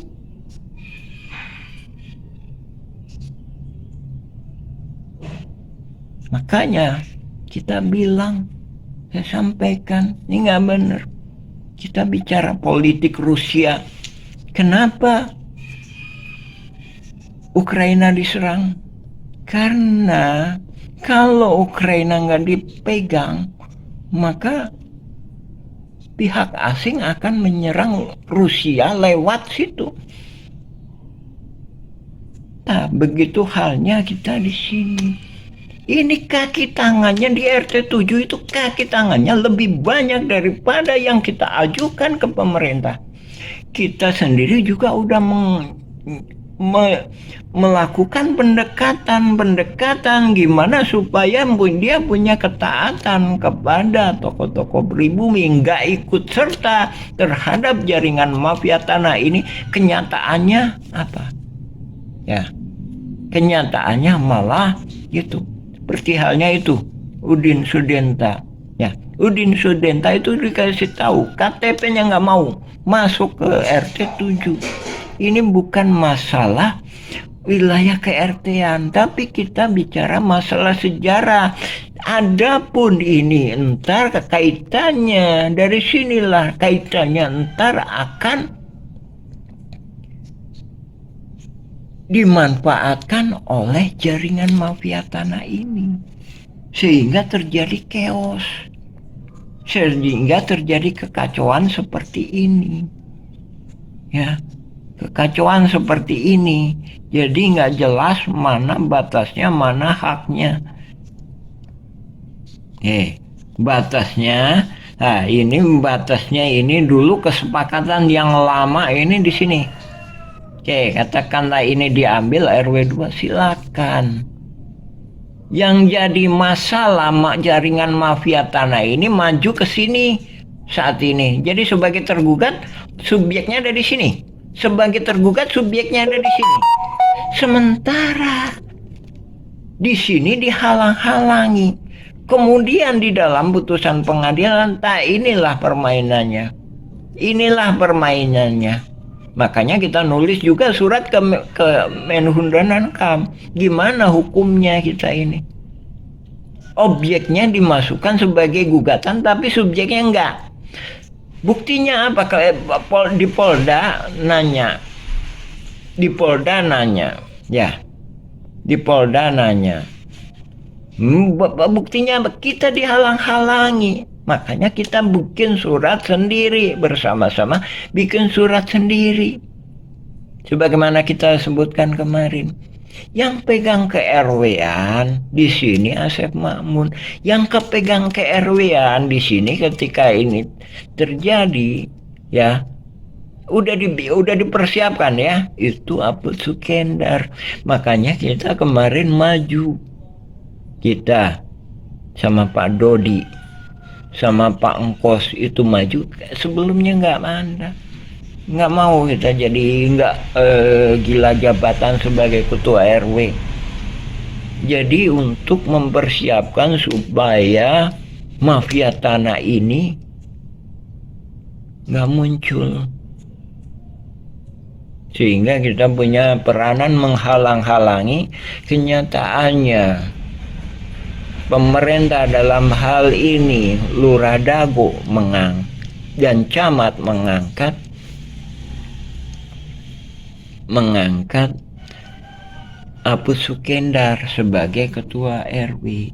Makanya kita bilang, saya sampaikan, ini nggak benar. Kita bicara politik Rusia. Kenapa Ukraina diserang? Karena kalau Ukraina nggak dipegang, maka pihak asing akan menyerang Rusia lewat situ. Nah, begitu halnya kita di sini. Ini kaki tangannya di RT 7 itu kaki tangannya lebih banyak daripada yang kita ajukan ke pemerintah. Kita sendiri juga udah melakukan pendekatan gimana supaya dia punya ketaatan kepada tokoh-tokoh pribumi, nggak ikut serta terhadap jaringan mafia tanah ini. Kenyataannya apa? Ya, kenyataannya malah gitu. Seperti halnya itu Udin Sudenta. Ya, Udin Sudenta itu dikasih tahu KTP-nya nggak mau masuk ke RT 7. Ini bukan masalah wilayah ke-RT-an, tapi kita bicara masalah sejarah. Adapun ini entar kaitannya dari sinilah kaitannya entar akan dimanfaatkan oleh jaringan mafia tanah ini, sehingga terjadi chaos, sehingga terjadi kekacauan seperti ini. Ya, kekacauan seperti ini, jadi nggak jelas mana batasnya, mana haknya. Batasnya, nah ini batasnya ini dulu kesepakatan yang lama ini di sini. Oke, katakanlah ini diambil RW 2, silakan. Yang jadi masalah jaringan mafia tanah ini maju ke sini saat ini. Jadi sebagai tergugat, subjeknya ada di sini. Sebagai tergugat, subjeknya ada di sini. Sementara di sini dihalang-halangi. Kemudian di dalam putusan pengadilan, inilah permainannya. Inilah permainannya. Makanya kita nulis juga surat ke Menhun dan Ankam. Gimana hukumnya kita ini? Objeknya dimasukkan sebagai gugatan, tapi subjeknya enggak. Buktinya apa? Di Polda nanya. Ya. Di Polda nanya. Buktinya kita dihalang-halangi. Makanya kita bikin surat sendiri, bersama-sama bikin surat sendiri. Sebagaimana kita sebutkan kemarin. Yang pegang ke RW-an di sini Asep Makmun. Yang kepegang ke RW-an di sini ketika ini terjadi, ya, udah dipersiapkan ya, itu Aput Sukendar. Makanya kita kemarin maju. Kita sama Pak Dodi, sama Pak Engkos itu maju. Sebelumnya nggak mau kita jadi gila jabatan sebagai ketua RW. Jadi untuk mempersiapkan supaya mafia tanah ini nggak muncul, sehingga kita punya peranan menghalang-halangi. Kenyataannya pemerintah dalam hal ini Lurah Dago dan camat mengangkat Aput Sukendar sebagai ketua RW.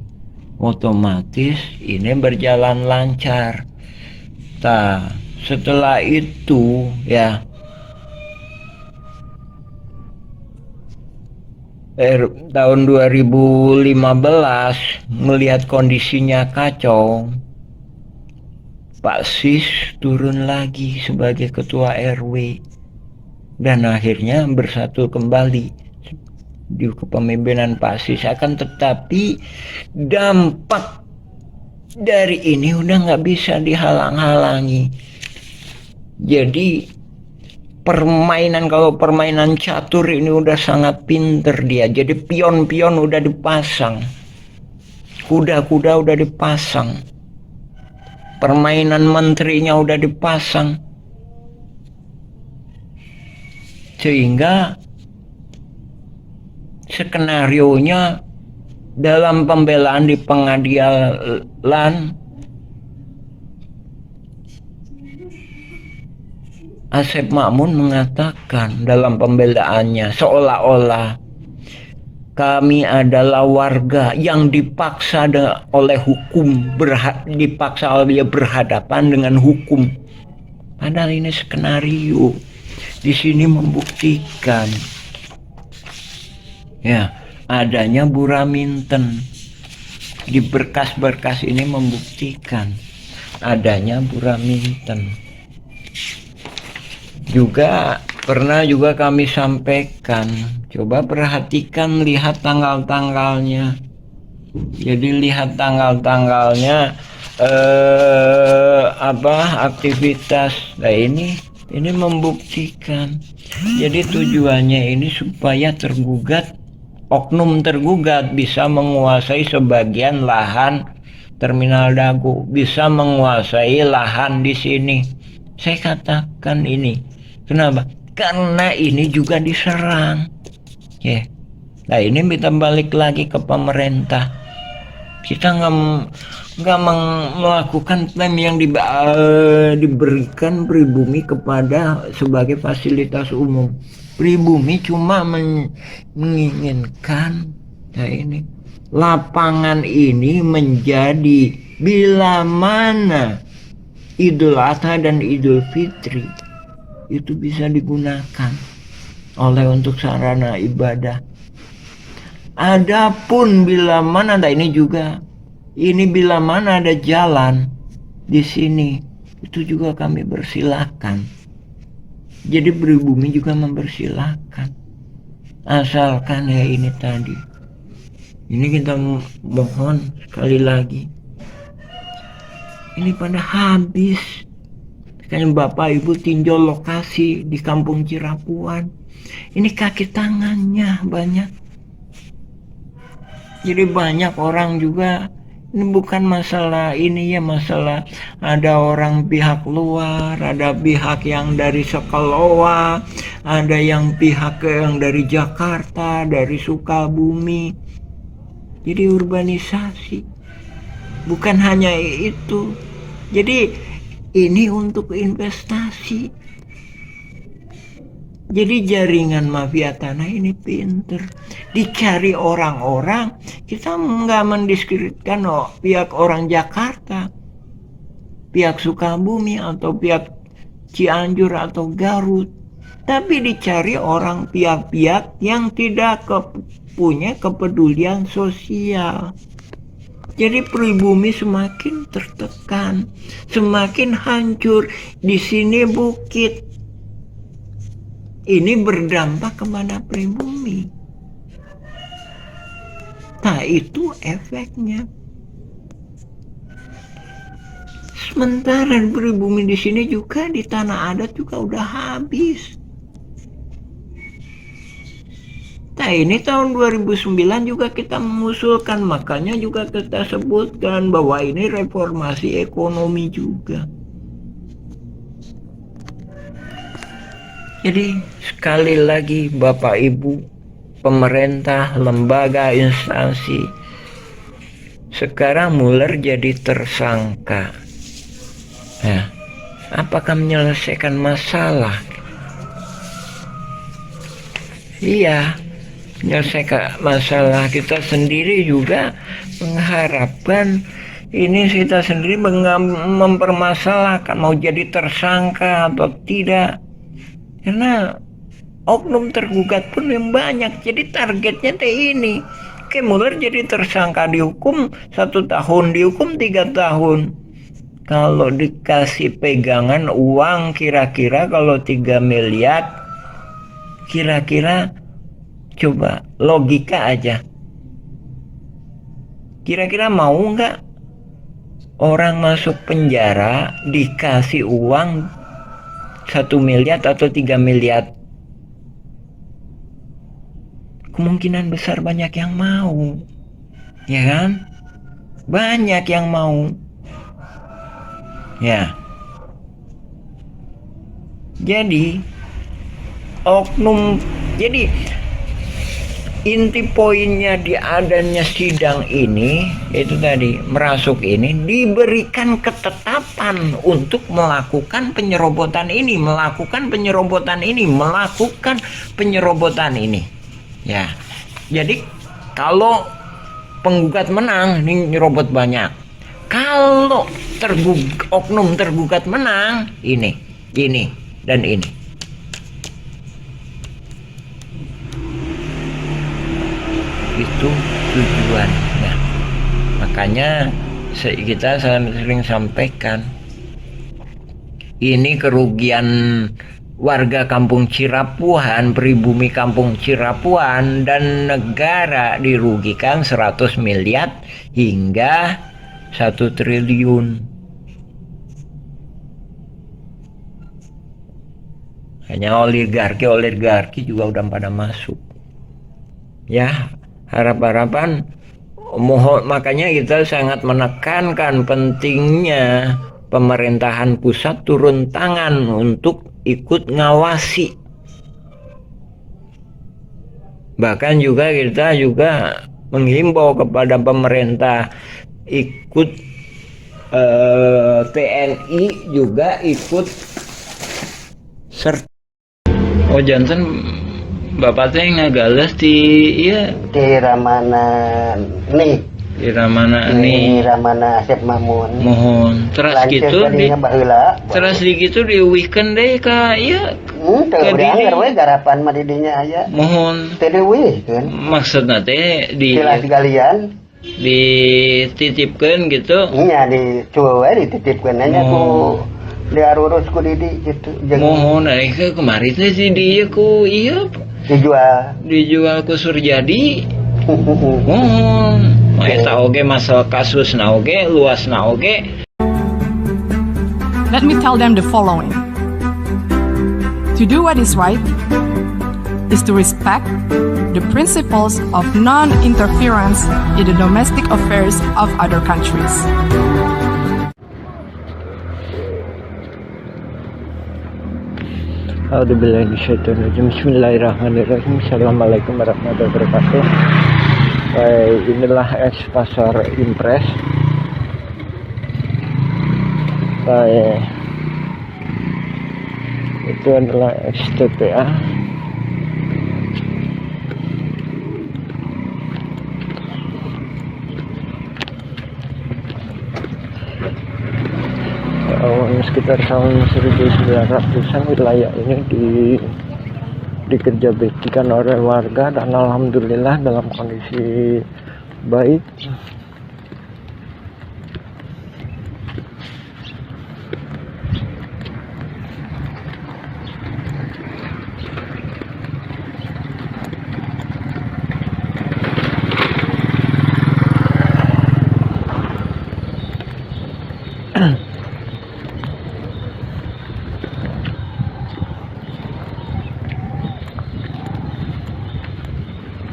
Otomatis ini berjalan lancar. Setelah itu ya, tahun 2015 melihat kondisinya kacau, Pak Sis turun lagi sebagai ketua RW dan akhirnya bersatu kembali di kepemimpinan Pak Sis. Akan tetapi dampak dari ini udah nggak bisa dihalang-halangi. Jadi kalau permainan catur ini udah sangat pinter dia. Jadi pion-pion udah dipasang, kuda-kuda udah dipasang, permainan menterinya udah dipasang, sehingga skenarionya dalam pembelaan di pengadilan, Asep Makmun mengatakan dalam pembelaannya seolah-olah Kami adalah warga yang dipaksa oleh hukum, dipaksa oleh berhadapan dengan hukum. Padahal ini skenario. Di sini membuktikan ya adanya Buraminten. Di berkas-berkas ini membuktikan adanya Buraminten. Juga pernah kami sampaikan, coba perhatikan, lihat tanggal-tanggalnya. Jadi lihat tanggal-tanggalnya aktivitas. Nah ini membuktikan. Jadi tujuannya ini supaya oknum tergugat bisa menguasai sebagian lahan Terminal Dago, bisa menguasai lahan di sini. Saya katakan ini, kenapa? Karena ini juga diserang. Ya. Nah ini kita balik lagi ke pemerintah. Kita nggak melakukan klaim yang diberikan pribumi kepada sebagai fasilitas umum. Pribumi cuma menginginkan ini lapangan ini menjadi bila mana Idul Adha dan Idul Fitri itu bisa digunakan untuk sarana ibadah. Adapun bila mana bila mana ada jalan di sini, itu juga kami persilahkan. Jadi pribumi juga mempersilahkan, asalkan ya ini tadi. Ini kita mohon sekali lagi, ini pada habis. Kan Bapak Ibu tinjau lokasi di Kampung Cirapuan, ini kaki tangannya banyak. Jadi banyak orang juga, ini bukan masalah ini ya, masalah ada orang pihak luar, ada pihak yang dari Sekalowa, ada yang pihak yang dari Jakarta, dari Sukabumi. Jadi urbanisasi, bukan hanya itu. Jadi ini untuk investasi. Jadi jaringan mafia tanah ini pinter, dicari orang-orang. Kita nggak mendiskreditkan pihak orang Jakarta, pihak Sukabumi atau pihak Cianjur atau Garut, tapi dicari orang pihak-pihak yang tidak punya kepedulian sosial. Jadi pribumi semakin tertekan, semakin hancur. Di sini bukit. Ini berdampak kepada pribumi. Nah, itu efeknya. Sementara pribumi di sini juga di tanah adat juga udah habis. Nah, ini tahun 2009 juga kita mengusulkan, makanya juga kita sebutkan bahwa ini reformasi ekonomi juga. Jadi sekali lagi Bapak Ibu, pemerintah, lembaga, instansi, sekarang Mueller jadi tersangka. Nah, apakah menyelesaikan masalah? Iya, menyelesaikan masalah. Kita sendiri juga mengharapkan ini, kita sendiri mempermasalahkan mau jadi tersangka atau tidak. Karena oknum tergugat pun yang banyak. Jadi targetnya ini. Mueller jadi tersangka, dihukum 1 tahun, dihukum 3 tahun. Kalau dikasih pegangan uang kira-kira kalau 3 miliar, kira-kira coba logika aja. Kira-kira mau nggak orang masuk penjara dikasih uang 1 miliar atau 3 miliar? Kemungkinan besar banyak yang mau, ya kan? Banyak yang mau, ya. Jadi oknum, jadi inti poinnya di adanya sidang ini itu tadi, merasuk ini diberikan ketetapan untuk melakukan penyerobotan ini, melakukan penyerobotan ini, melakukan penyerobotan ini. Ya, jadi Kalau penggugat menang, ini nyerobot banyak. Kalau oknum tergugat menang, ini, dan ini. Itu tujuannya. Makanya kita sering sampaikan, ini kerugian warga Kampung Cirapuhan, pribumi Kampung Cirapuhan, dan negara dirugikan 100 miliar hingga 1 triliun. Hanya oligarki juga udah pada masuk. Ya, harapan mohon, makanya kita sangat menekankan pentingnya pemerintahan pusat turun tangan untuk ikut ngawasi. Bahkan juga kita menghimbau kepada pemerintah ikut TNI juga ikut serta. Oh janten bapak teh ngagalas di Ramana nih. Di Ramana nih. Ramana Asep Mamun. Mohon terus gitu di weekend deh ka ieu. Teu beanger we garapan mah di dinya aya. Mohon Teu dieuwihkeun. maksudna teh di Silas galian dititipkeun gitu. nya dicuwe we dititipkeun nya ku diarurus ku Didi gitu. Mohon kemarin teh si dia ku ieu dijual ku Surjadi. Mohon eta oge masalah kasusna oge luasna oge. Let me tell them the following. To do what is right is to respect the principles of non-interference in the domestic affairs of other countries. Bismillahirrahmanirrahim. Assalamualaikum warahmatullahi wabarakatuh. Inilah ex pasar Impres. Itu adalah ex TPA. Sekitar tahun 1900-an wilayah ini dikerja-baktikan oleh warga, dan alhamdulillah dalam kondisi baik.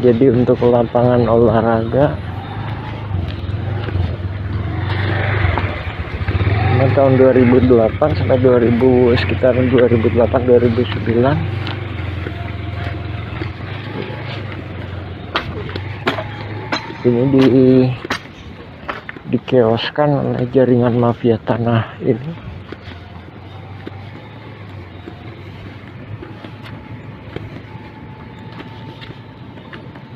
Jadi untuk lapangan olahraga tahun 2008 sampai sekitar 2008-2009 ini dikeoskan oleh jaringan mafia tanah ini.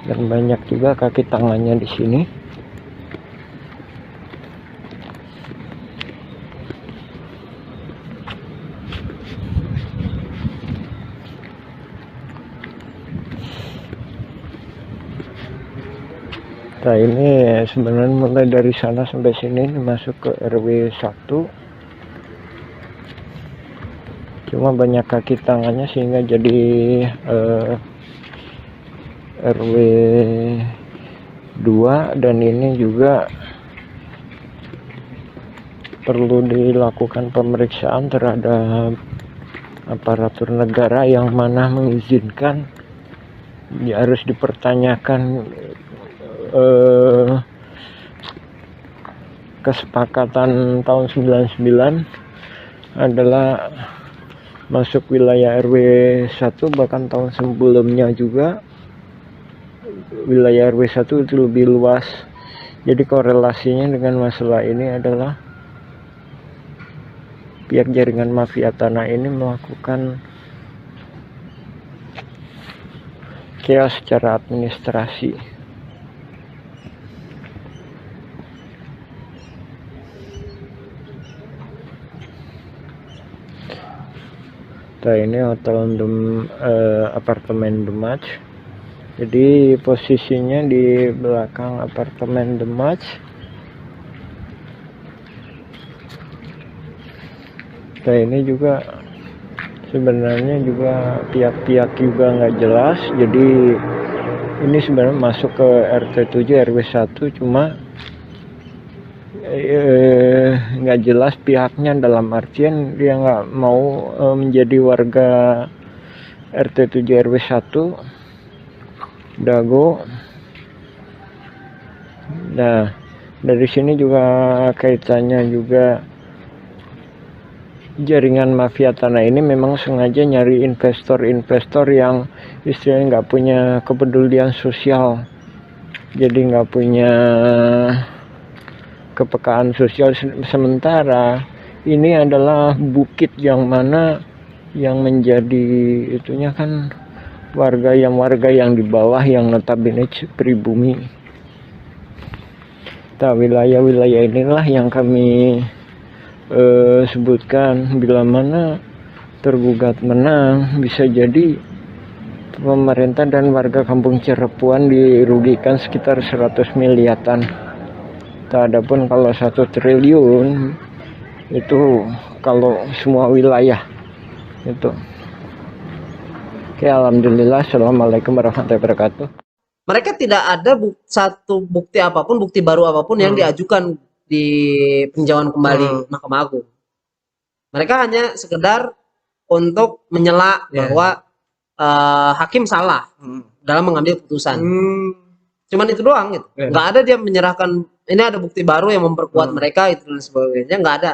Dan banyak juga kaki tangannya di sini. Nah ini sebenarnya mulai dari sana sampai sini masuk ke RW 1. Cuma banyak kaki tangannya sehingga jadi RW 2, dan ini juga perlu dilakukan pemeriksaan terhadap aparatur negara yang mana mengizinkan. Harus dipertanyakan kesepakatan tahun 99 adalah masuk wilayah RW 1, bahkan tahun sebelumnya juga wilayah RW 1 itu lebih luas. Jadi korelasinya dengan masalah ini adalah pihak jaringan mafia tanah ini melakukan chaos secara administrasi. Nah, ini apartemen The Match. Jadi posisinya di belakang apartemen The Match. Nah, ini juga sebenarnya juga pihak-pihak juga nggak jelas. Jadi ini sebenarnya masuk ke RT 7 RW 1, cuma nggak jelas pihaknya, dalam artian dia nggak mau menjadi warga RT 7 RW 1 Dago. Nah, dari sini juga kaitannya juga jaringan mafia tanah ini memang sengaja nyari investor-investor yang istilahnya nggak punya kepedulian sosial, jadi nggak punya kepekaan sosial. Sementara ini adalah bukit yang mana yang menjadi itunya kan warga yang di bawah, yang notabene pribumi. Nah, wilayah-wilayah inilah yang kami sebutkan, bila mana tergugat menang bisa jadi pemerintah dan warga Kampung Cirepuan dirugikan sekitar 100 miliaran. Adapun kalau 1 triliun itu kalau semua wilayah itu. Oke, alhamdulillah. Assalamualaikum warahmatullahi wabarakatuh. Mereka tidak ada satu bukti apapun, bukti baru apapun yang diajukan di peninjauan kembali Mahkamah Agung. Mereka hanya sekedar untuk menyela bahwa hakim salah dalam mengambil putusan. Cuman itu doang gitu. Nggak ada dia menyerahkan ini ada bukti baru yang memperkuat mereka itu dan sebagainya, nggak ada.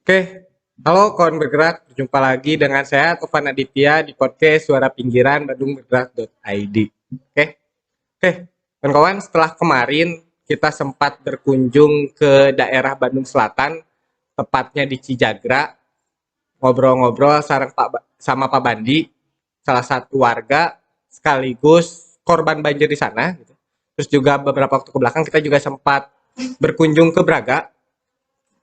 Oke, halo kawan bergerak, berjumpa lagi dengan saya Tovan Aditya di podcast Suara Pinggiran Bandung Bergerak.id. Oke, kawan-kawan, setelah kemarin kita sempat berkunjung ke daerah Bandung Selatan, tepatnya di Cijagra, ngobrol-ngobrol sama Pak Bandi, salah satu warga sekaligus korban banjir di sana. Gitu. Terus juga beberapa waktu ke belakang kita juga sempat berkunjung ke Braga,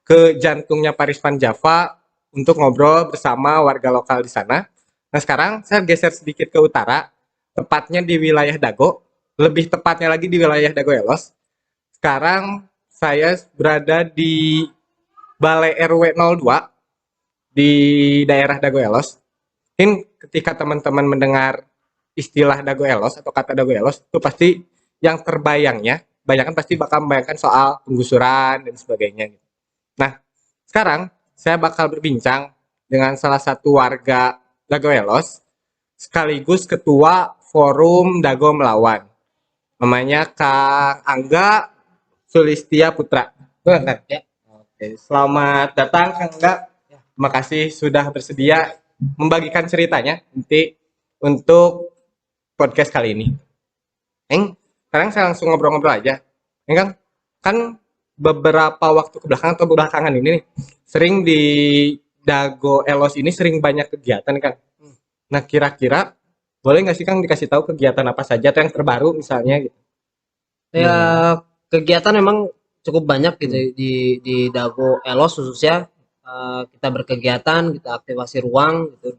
ke jantungnya Parisman Java untuk ngobrol bersama warga lokal di sana. Nah, sekarang saya geser sedikit ke utara, tepatnya di wilayah Dago, lebih tepatnya lagi di wilayah Dago Elos. Sekarang saya berada di Balai RW 02 di daerah Dago Elos. Mungkin ketika teman-teman mendengar istilah Dago Elos atau kata Dago Elos, itu pasti yang terbayangnya, banyak kan pasti bakal membayangkan soal penggusuran dan sebagainya. Nah, sekarang saya bakal berbincang dengan salah satu warga Dago Elos, sekaligus ketua Forum Dago Melawan. Namanya Kang Angga Sulistia Putra. Ya. Oke, selamat datang Kang Angga. Terima kasih sudah bersedia membagikan ceritanya nanti untuk podcast kali ini. Sekarang saya langsung ngobrol-ngobrol aja. Kang, kan beberapa waktu kebelakang atau belakangan ini nih, sering di Dago Elos ini sering banyak kegiatan Kang. Nah, kira-kira boleh nggak sih Kang dikasih tahu kegiatan apa saja atau yang terbaru misalnya gitu? Ya, kegiatan memang cukup banyak gitu di Dago Elos khususnya. Kita berkegiatan, kita aktivasi ruang gitu,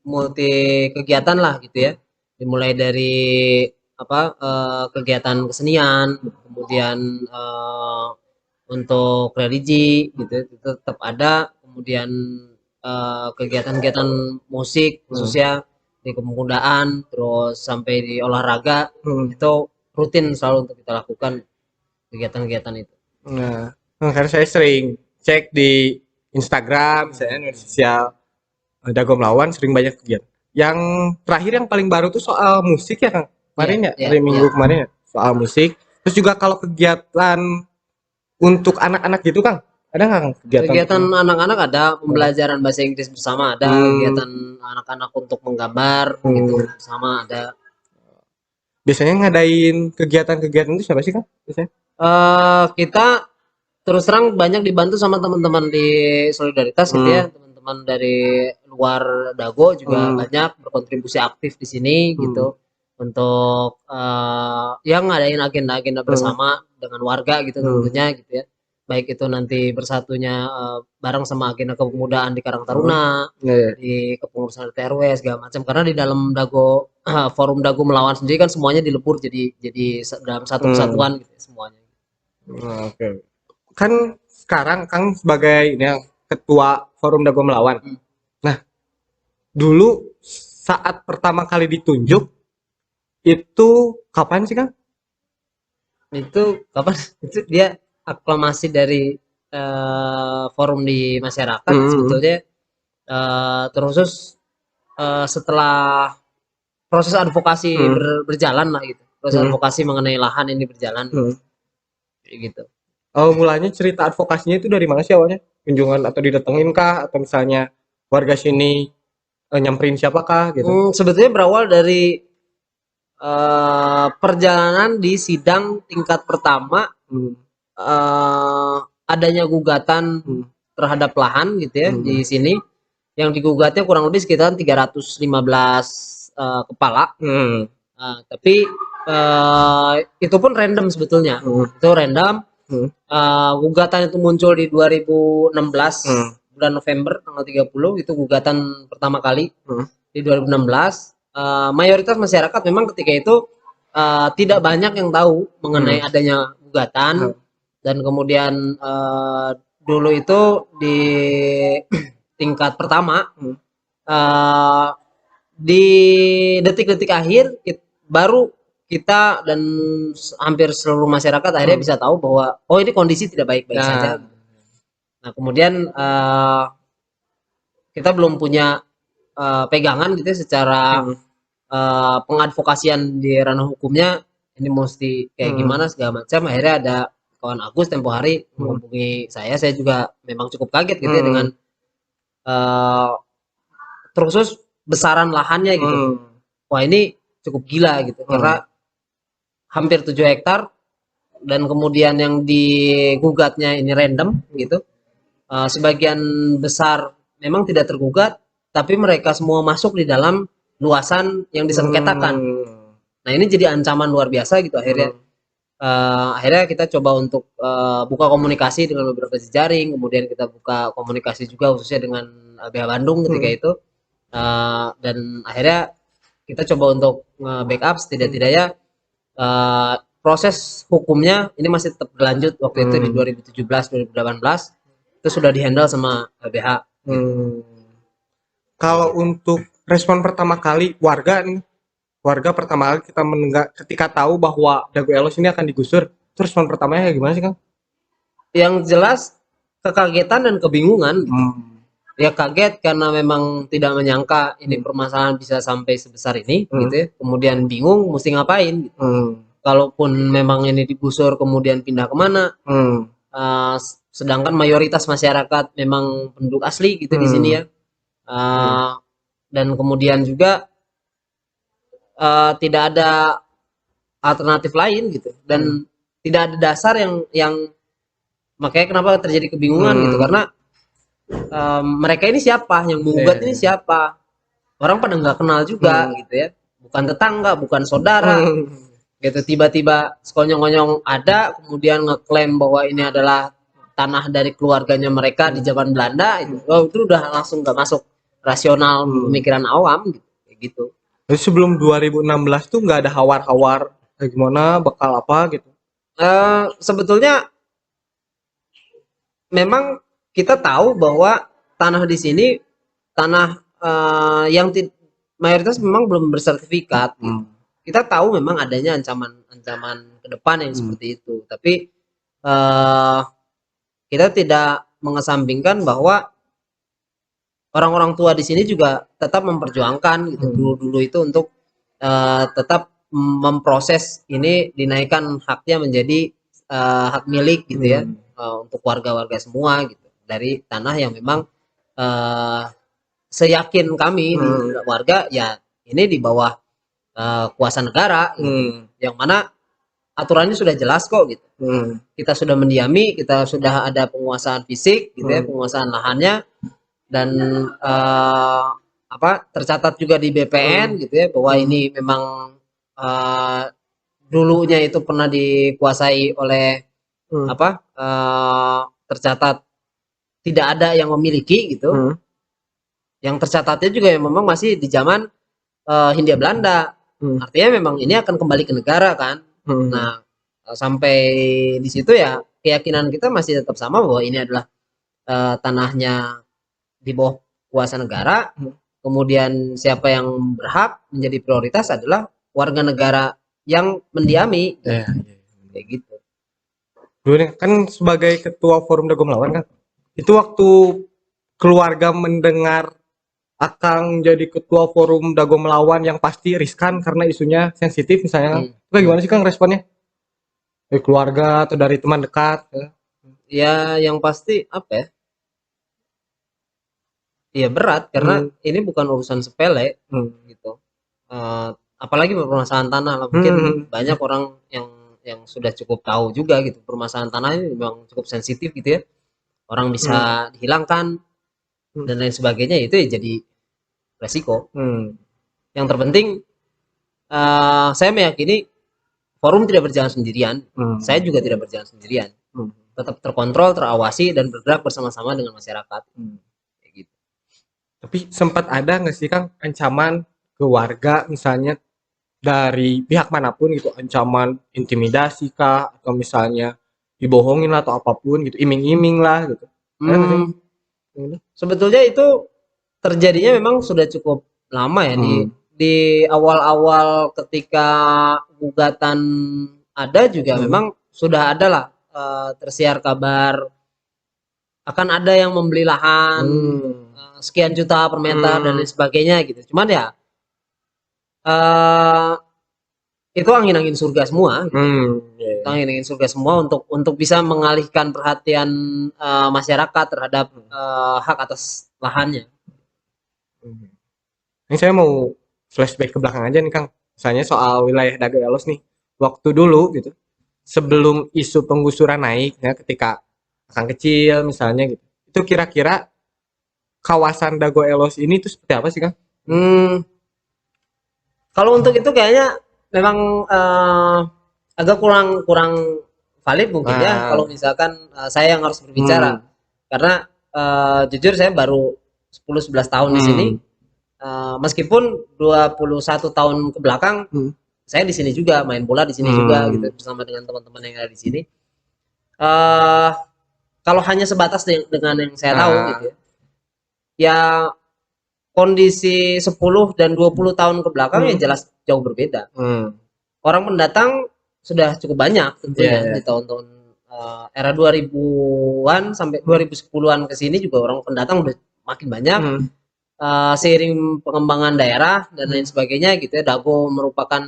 multi kegiatan lah gitu ya. Dimulai dari kegiatan kesenian, kemudian untuk religi gitu itu tetap ada, kemudian kegiatan-kegiatan musik khususnya di kepemudaan, terus sampai di olahraga itu rutin selalu untuk kita lakukan kegiatan-kegiatan itu. Nah, karena saya sering cek di Instagram, misalnya media sosial Dago Melawan sering banyak kegiatan. Yang terakhir yang paling baru tuh soal musik ya Kang. Kemarin hari Minggu kemarin ya soal musik. Terus juga kalau kegiatan untuk anak-anak gitu Kang, ada nggak Kang kegiatan anak-anak? Ada pembelajaran bahasa Inggris bersama, ada kegiatan anak-anak untuk menggambar gitu bersama ada. Biasanya ngadain kegiatan-kegiatan itu siapa sih Kang? Biasanya? Kita terus terang banyak dibantu sama teman-teman di Solidaritas gitu ya, teman-teman teman-teman dari luar Dago juga banyak berkontribusi aktif di sini gitu untuk yang ngadain agenda-agenda bersama dengan warga gitu tentunya gitu ya. Baik itu nanti bersatunya bareng sama agenda kepemudaan di Karang Taruna, di kepengurusan RT RW segala macam. Karena di dalam Dago forum Dago Melawan sendiri kan semuanya dilebur jadi dalam satu kesatuan gitu ya, semuanya. Oke. Kan sekarang Kang sebagai ini yang ketua forum Dago Melawan. Nah, dulu saat pertama kali ditunjuk itu kapan sih Kang? Itu kapan? Itu dia aklamasi dari forum di masyarakat sebetulnya terus setelah proses advokasi berjalan lah gitu. Proses advokasi mengenai lahan ini berjalan kayak gitu. Oh, mulanya cerita advokasinya itu dari mana sih awalnya? Kunjungan atau didatengin kah? Atau misalnya warga sini nyamperin siapakah gitu? Sebetulnya berawal dari perjalanan di sidang tingkat pertama adanya gugatan terhadap lahan gitu ya di sini yang digugatnya kurang lebih sekitar 315 kepala. Tapi itu pun random sebetulnya. Itu random. Gugatan itu muncul di 2016 bulan November tanggal 30 itu gugatan pertama kali di 2016. Mayoritas masyarakat memang ketika itu tidak banyak yang tahu mengenai adanya gugatan dan kemudian dulu itu di tingkat pertama di detik-detik akhir baru kita dan hampir seluruh masyarakat akhirnya bisa tahu bahwa oh ini kondisi tidak baik-baik saja. Nah kemudian kita belum punya pegangan gitu ya, secara pengadvokasian di ranah hukumnya ini mesti kayak gimana segala macam. Akhirnya ada kawan Agus tempo hari menghubungi saya juga memang cukup kaget gitu ya dengan terus besaran lahannya gitu. Wah ini cukup gila gitu karena hampir 7 hektar dan kemudian yang digugatnya ini random gitu. Sebagian besar memang tidak tergugat tapi mereka semua masuk di dalam luasan yang disengketakan. Nah ini jadi ancaman luar biasa gitu akhirnya. Akhirnya kita coba untuk buka komunikasi dengan beberapa jejaring, kemudian kita buka komunikasi juga khususnya dengan LBH Bandung ketika itu, dan akhirnya kita coba untuk backup setidak-tidaknya proses hukumnya ini masih tetap berlanjut waktu itu di 2017-2018 itu sudah dihandle sama LBH. Kalau untuk respon pertama kali warga pertama kali kita mendengar ketika tahu bahwa Dago Elos ini akan digusur, terus respon pertamanya gimana sih Kang? Yang jelas kekagetan dan kebingungan. Ya kaget karena memang tidak menyangka ini permasalahan bisa sampai sebesar ini gitu ya. Kemudian bingung mesti ngapain gitu. Kalaupun memang ini digusur kemudian pindah kemana, sedangkan mayoritas masyarakat memang penduduk asli gitu di sini ya. Dan kemudian juga tidak ada alternatif lain gitu dan tidak ada dasar yang makanya kenapa terjadi kebingungan gitu karena mereka ini siapa yang menggugat ini siapa, orang pada nggak kenal juga gitu ya, bukan tetangga bukan saudara gitu, tiba-tiba sekonyong-konyong ada kemudian ngeklaim bahwa ini adalah tanah dari keluarganya mereka di zaman Belanda itu, itu udah langsung nggak masuk rasional pemikiran awam gitu, kayak gitu. Jadi sebelum 2016 tuh nggak ada hawar-hawar kayak gimana bakal apa gitu? Sebetulnya memang kita tahu bahwa tanah di sini tanah yang mayoritas memang belum bersertifikat. Kita tahu memang adanya ancaman ke depan yang seperti itu, tapi kita tidak mengesampingkan bahwa orang-orang tua di sini juga tetap memperjuangkan gitu dulu itu untuk tetap memproses ini dinaikkan haknya menjadi hak milik gitu ya untuk warga-warga semua gitu dari tanah yang memang seyakin kami di warga ya ini di bawah kuasa negara gitu, yang mana aturannya sudah jelas kok gitu. Kita sudah mendiami, kita sudah ada penguasaan fisik gitu ya, penguasaan lahannya. dan tercatat juga di BPN gitu ya, bahwa ini memang dulunya itu pernah dikuasai oleh tercatat tidak ada yang memiliki gitu. Yang tercatatnya juga yang memang masih di zaman Hindia Belanda. Artinya memang ini akan kembali ke negara kan. Nah, sampai di situ ya keyakinan kita masih tetap sama bahwa ini adalah tanahnya di bawah kuasa negara. Kemudian siapa yang berhak menjadi prioritas adalah warga negara yang mendiami. Kayak gitu. Dulu nih, kan sebagai ketua Forum Dago Melawan kan, itu waktu keluarga mendengar akan jadi ketua Forum Dago Melawan yang pasti riskan karena isunya sensitif misalnya, itu gimana sih Kang responnya? Dari keluarga atau dari teman dekat? Ya yang pasti apa ya? Iya berat karena ini bukan urusan sepele gitu. Apalagi permasalahan tanah lah, mungkin banyak orang yang sudah cukup tahu juga gitu, permasalahan tanah ini memang cukup sensitif gitu ya. Orang bisa dihilangkan dan lain sebagainya, itu ya jadi resiko. Yang terpenting saya meyakini forum tidak berjalan sendirian. Saya juga tidak berjalan sendirian. Tetap terkontrol, terawasi dan bergerak bersama-sama dengan masyarakat. Kayak gitu. Tapi sempat ada nggak sih Kang ancaman ke warga misalnya dari pihak manapun gitu, ancaman intimidasi kah, atau misalnya dibohongin lah atau apapun gitu, iming-iming lah gitu? Sebetulnya itu terjadinya memang sudah cukup lama ya, di awal-awal ketika gugatan ada juga memang sudah ada lah tersiar kabar akan ada yang membeli lahan sekian juta per meter dan lain sebagainya gitu. Cuman ya itu angin-angin surga semua. Itu angin-angin surga semua untuk bisa mengalihkan perhatian masyarakat terhadap hak atas lahannya. Ini saya mau flashback ke belakang aja nih Kang. Misalnya soal wilayah Dago Elos nih. Waktu dulu gitu, sebelum isu penggusuran naik ya, ketika Kang kecil misalnya gitu, itu kira-kira kawasan Dago Elos ini tuh seperti apa sih Kang? Kalau untuk itu kayaknya memang agak kurang valid mungkin ya kalau misalkan saya yang harus berbicara. Karena jujur saya baru 10-11 tahun di sini. Meskipun 21 tahun ke belakang saya di sini juga main bola di sini juga gitu bersama dengan teman-teman yang ada di sini. Kalau hanya sebatas dengan yang saya tahu gitu ya, kondisi 10 dan 20 tahun ke belakang ya jelas jauh berbeda. Orang pendatang sudah cukup banyak tentunya di tahun-tahun era 2000-an sampai 2010-an ke sini juga orang pendatang udah makin banyak. Seiring pengembangan daerah dan lain sebagainya gitu ya, Dago merupakan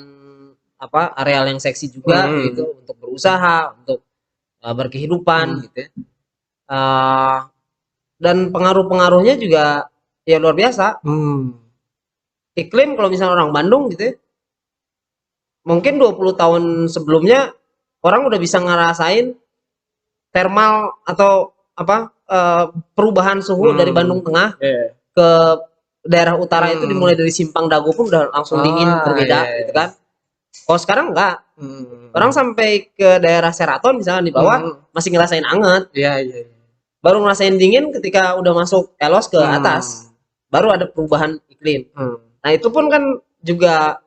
areal yang seksi juga gitu untuk berusaha, untuk berkehidupan gitu ya. Dan pengaruh-pengaruhnya juga ya luar biasa. Iklim kalau misalnya orang Bandung gitu ya, mungkin 20 tahun sebelumnya orang udah bisa ngerasain thermal atau perubahan suhu dari Bandung Tengah ke daerah utara itu dimulai dari Simpang Dago pun udah langsung dingin berbeda gitu kan. Kalau sekarang enggak. Orang sampai ke daerah Seraton misalnya di bawah masih ngerasain anget. Baru ngerasain dingin ketika udah masuk Elos ke atas. Baru ada perubahan iklim. Nah, itu pun kan juga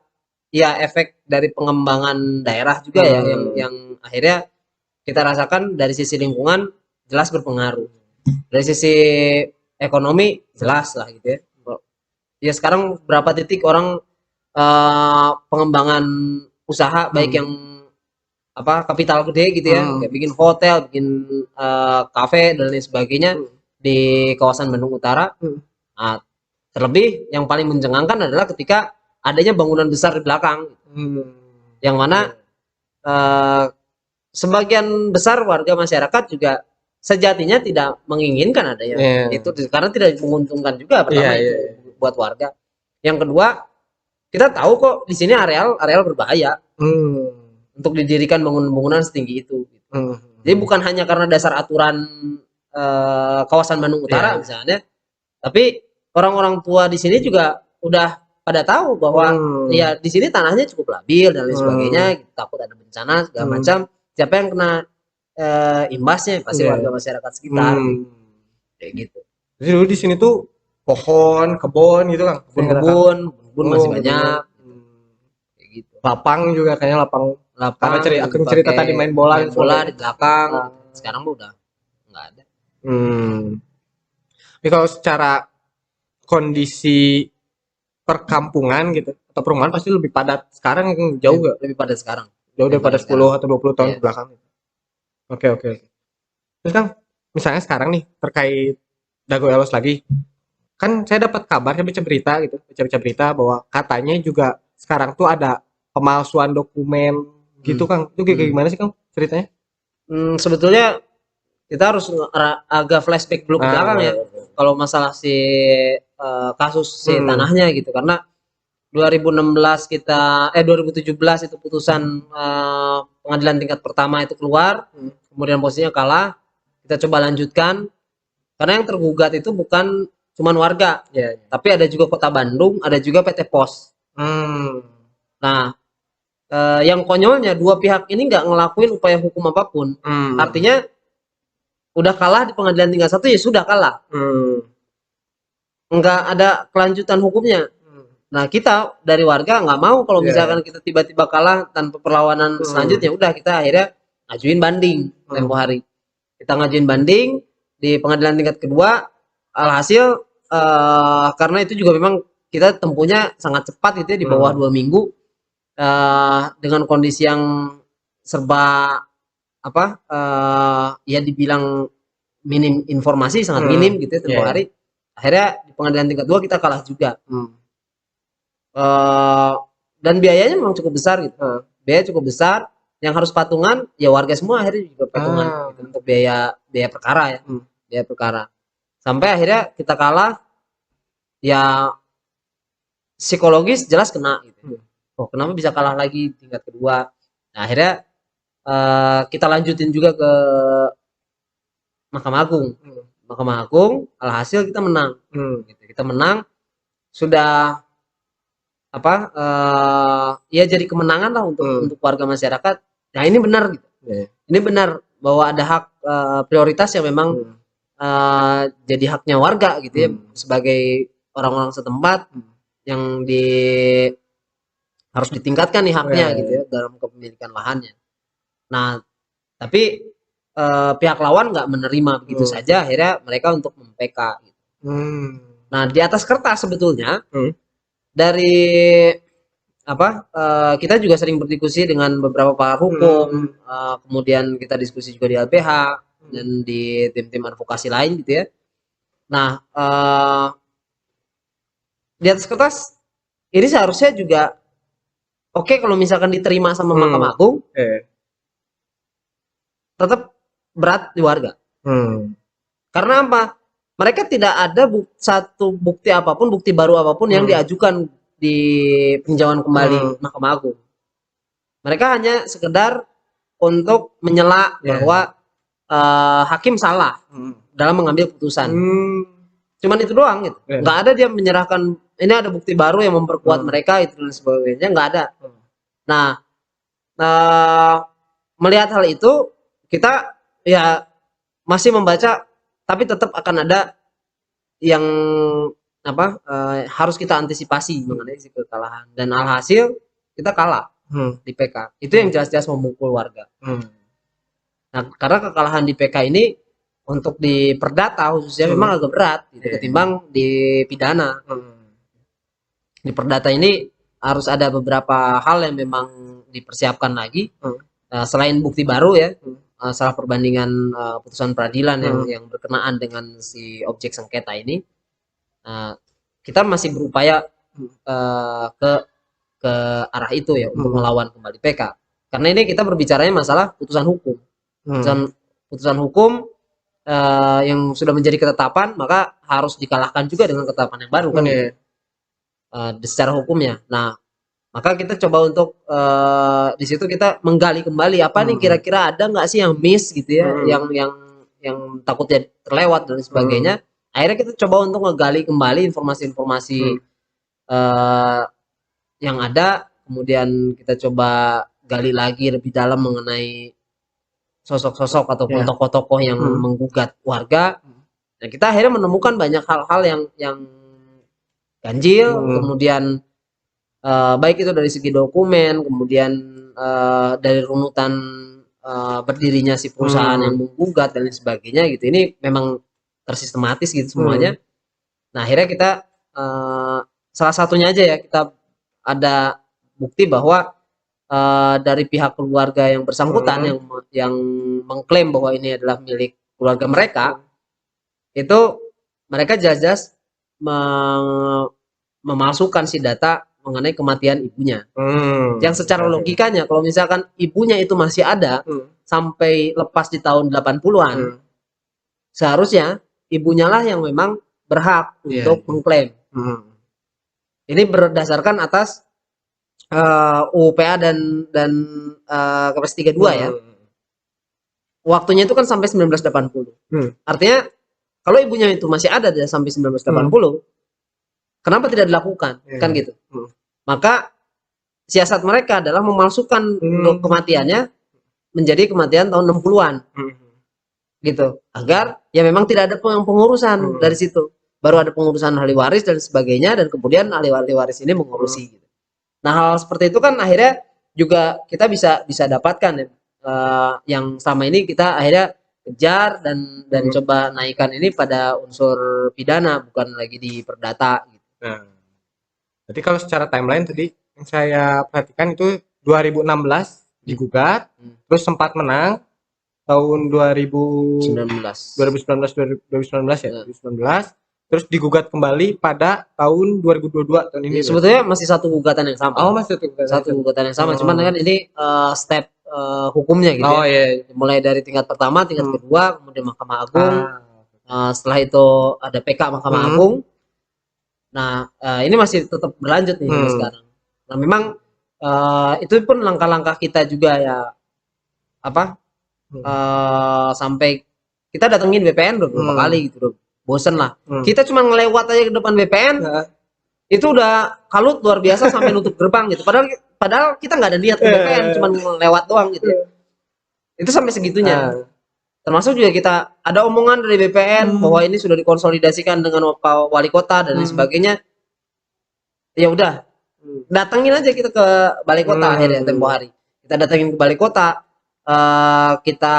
ya efek dari pengembangan daerah juga ya yang akhirnya kita rasakan dari sisi lingkungan jelas berpengaruh. Dari sisi ekonomi jelas lah gitu ya. Ya sekarang berapa titik orang pengembangan usaha baik yang kapital gede gitu ya, kayak bikin hotel, bikin kafe dan lain sebagainya di kawasan Bandung Utara. Nah, terlebih yang paling mencengangkan adalah ketika adanya bangunan besar di belakang, yang mana sebagian besar warga masyarakat juga sejatinya tidak menginginkan adanya itu karena tidak menguntungkan juga pertama itu buat warga. Yang kedua, kita tahu kok di sini areal berbahaya untuk didirikan bangunan-bangunan setinggi itu. Jadi bukan hanya karena dasar aturan kawasan Bandung Utara misalnya, Tapi orang-orang tua di sini juga udah pada tahu bahwa ya di sini tanahnya cukup labil dan lain sebagainya, takut ada bencana segala macam. Siapa yang kena imbasnya pasti warga masyarakat sekitar kayak gitu. Jadi dulu di sini tuh pohon, kebun gitu kan. Kebun masih banyak kayak gitu. Lapang juga kayaknya lapang. Karena aku cerita tadi main bola di belakang. Sekarang udah nggak ada. Tapi kalau secara kondisi perkampungan gitu atau perumahan pasti lebih padat sekarang, jauh gak? Lebih padat sekarang. Jauh daripada 10 atau 20 tahun ke belakang. Oke. Terus Kang, misalnya sekarang nih terkait Dago Elos lagi. Kan saya dapat kabar, saya baca berita bahwa katanya juga sekarang tuh ada pemalsuan dokumen gitu Kang. Itu kayak gimana sih Kang ceritanya? Sebetulnya kita harus agak flashback dulu ke belakang ya. Kalau masalah si kasus si tanahnya gitu, karena 2017 itu putusan pengadilan tingkat pertama itu keluar, kemudian posisinya kalah, kita coba lanjutkan karena yang tergugat itu bukan cuman warga, tapi ada juga Kota Bandung, ada juga PT Pos. Nah, yang konyolnya dua pihak ini nggak ngelakuin upaya hukum apapun, artinya udah kalah di pengadilan tingkat 1 ya sudah kalah, nggak ada kelanjutan hukumnya. Nah kita dari warga nggak mau kalau misalkan kita tiba-tiba kalah tanpa perlawanan selanjutnya, udah kita akhirnya ngajuin banding tempo hari. Kita ngajuin banding di pengadilan tingkat kedua, alhasil karena itu juga memang kita tempuhnya sangat cepat gitu ya, di bawah 2 minggu, dengan kondisi yang serba ya dibilang minim informasi, sangat minim gitu ya tempo hari. Akhirnya di pengadilan tingkat 2 kita kalah juga. Dan biayanya memang cukup besar gitu. Biaya cukup besar, yang harus patungan ya warga semua akhirnya juga patungan gitu, untuk biaya perkara ya. Biaya perkara. Sampai akhirnya kita kalah, ya psikologis jelas kena gitu. Oh, kenapa bisa kalah lagi tingkat kedua? Nah, akhirnya kita lanjutin juga ke Mahkamah Agung. Mahkamah Agung, alhasil kita menang. Gitu. Kita menang, sudah ya jadi kemenangan lah untuk warga masyarakat. Nah ini benar gitu. Ini benar bahwa ada hak prioritas yang memang jadi haknya warga gitu ya, sebagai orang-orang setempat yang harus ditingkatkan nih haknya gitu ya dalam kepemilikan lahannya. Nah tapi pihak lawan nggak menerima begitu saja, akhirnya mereka untuk mem-PK gitu. Nah di atas kertas sebetulnya dari kita juga sering berdiskusi dengan beberapa pakar hukum, kemudian kita diskusi juga di LBH dan di tim-tim advokasi lain gitu ya. Nah di atas kertas ini seharusnya juga oke kalau misalkan diterima sama Mahkamah Agung, tetap berat di warga. Karena apa? Mereka tidak ada satu bukti apapun, bukti baru apapun yang diajukan di peninjauan kembali Mahkamah Agung. Mereka hanya sekedar untuk menyela bahwa hakim salah dalam mengambil putusan. Cuman itu doang gitu. Nggak ada dia menyerahkan ini ada bukti baru yang memperkuat mereka itu dan sebagainya, nggak ada. Nah, melihat hal itu kita ya masih membaca, tapi tetap akan ada yang harus kita antisipasi mengenai si kekalahan, dan alhasil kita kalah di PK. Itu yang jelas-jelas memukul warga. Nah, karena kekalahan di PK ini untuk di perdata khususnya memang agak berat gitu, ketimbang di pidana. Di perdata ini harus ada beberapa hal yang memang dipersiapkan lagi, selain bukti baru ya, salah perbandingan putusan peradilan yang berkenaan dengan si objek sengketa ini. Kita masih berupaya ke arah itu ya, untuk melawan kembali PK. Karena ini kita berbicaranya masalah putusan hukum. Putusan hukum yang sudah menjadi ketetapan, maka harus dikalahkan juga dengan ketetapan yang baru kan ya. Secara hukumnya. Nah, maka kita coba untuk di situ kita menggali kembali apa nih kira-kira ada nggak sih yang miss gitu ya, yang takutnya terlewat dan sebagainya. Akhirnya kita coba untuk ngegali kembali informasi-informasi yang ada, kemudian kita coba gali lagi lebih dalam mengenai sosok-sosok ataupun tokoh-tokoh yang menggugat warga. Dan kita akhirnya menemukan banyak hal-hal yang ganjil, kemudian baik itu dari segi dokumen, kemudian dari runutan berdirinya si perusahaan yang menggugat dan lain sebagainya gitu. Ini memang tersistematis gitu semuanya. Nah, akhirnya kita salah satunya aja ya, kita ada bukti bahwa dari pihak keluarga yang bersangkutan yang mengklaim bahwa ini adalah milik keluarga mereka, itu mereka jelas-jelas memalsukan si data mengenai kematian ibunya. Yang secara logikanya kalau misalkan ibunya itu masih ada sampai lepas di tahun 80-an, seharusnya ibunya lah yang memang berhak untuk mengklaim. Ini berdasarkan atas UPA dan Kepres 32 ya. Waktunya itu kan sampai 1980. Artinya kalau ibunya itu masih ada sampai 1980, kenapa tidak dilakukan? Kan gitu. Maka siasat mereka adalah memalsukan kematiannya menjadi kematian tahun 60-an. Gitu. Agar ya memang tidak ada pengurusan dari situ. Baru ada pengurusan ahli waris dan sebagainya, dan kemudian ahli waris ini mengurusi gitu. Nah, hal seperti itu kan akhirnya juga kita bisa dapatkan yang selama ini kita akhirnya kejar dan coba naikkan ini pada unsur pidana, bukan lagi di perdata gitu. Nah, jadi kalau secara timeline tadi yang saya perhatikan itu 2016 digugat, terus sempat menang tahun 2019 ya, 2019, terus digugat kembali pada tahun 2022 tahun ini. Sebetulnya masih satu gugatan yang sama. Oh, masih satu gugatan yang sama, cuman kan ini step hukumnya gitu. Oh iya. Mulai dari tingkat pertama, tingkat kedua, kemudian Mahkamah Agung. Setelah itu ada PK Mahkamah Agung. Nah, ini masih tetap berlanjut nih sampai sekarang. Nah, memang itu pun langkah-langkah kita juga ya, sampai kita datengin BPN beberapa kali gitu, bosen lah. Kita cuma ngelewat aja ke depan BPN, itu udah kalut luar biasa sampai nutup gerbang gitu. Padahal kita nggak ada niat ke BPN, cuma ngelewat doang gitu. Itu sampai segitunya. Termasuk juga kita ada omongan dari BPN bahwa ini sudah dikonsolidasikan dengan Pak Wali Kota dan lain sebagainya. Ya udah, datengin aja kita ke Balai Kota akhirnya tempo hari. Kita datengin ke Balai Kota, kita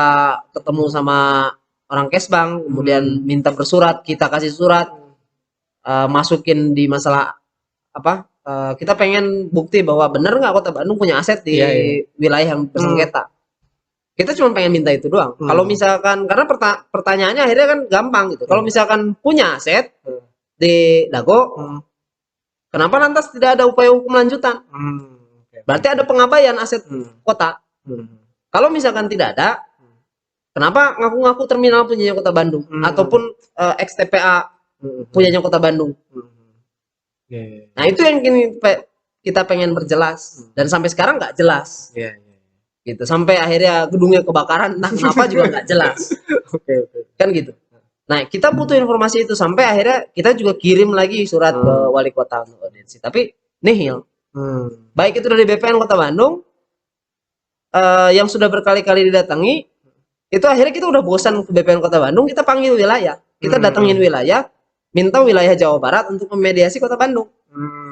ketemu sama orang Kesbang, kemudian minta bersurat, kita kasih surat, masukin di masalah kita pengen bukti bahwa benar nggak Kota Bandung punya aset di wilayah yang bersengketa. Kita cuma pengen minta itu doang. Kalau misalkan, karena pertanyaannya akhirnya kan gampang gitu. Kalau misalkan punya aset di Dago, kenapa lantas tidak ada upaya hukum lanjutan? Berarti ada pengabaian aset kota. Kalau misalkan tidak ada, kenapa ngaku-ngaku terminal punyanya Kota Bandung ataupun XTPA punyanya Kota Bandung? Nah, itu yang kita pengen berjelas, dan sampai sekarang nggak jelas. Gitu, sampai akhirnya gedungnya kebakaran, entah kenapa juga nggak jelas. Kan gitu. Nah, kita butuh informasi itu, sampai akhirnya kita juga kirim lagi surat ke Wali Kota untuk audiensi, tapi nihil. Baik itu dari BPN Kota Bandung yang sudah berkali-kali didatangi, itu akhirnya kita udah bosan ke BPN Kota Bandung, kita panggil wilayah, kita datengin wilayah, minta wilayah Jawa Barat untuk memediasi Kota Bandung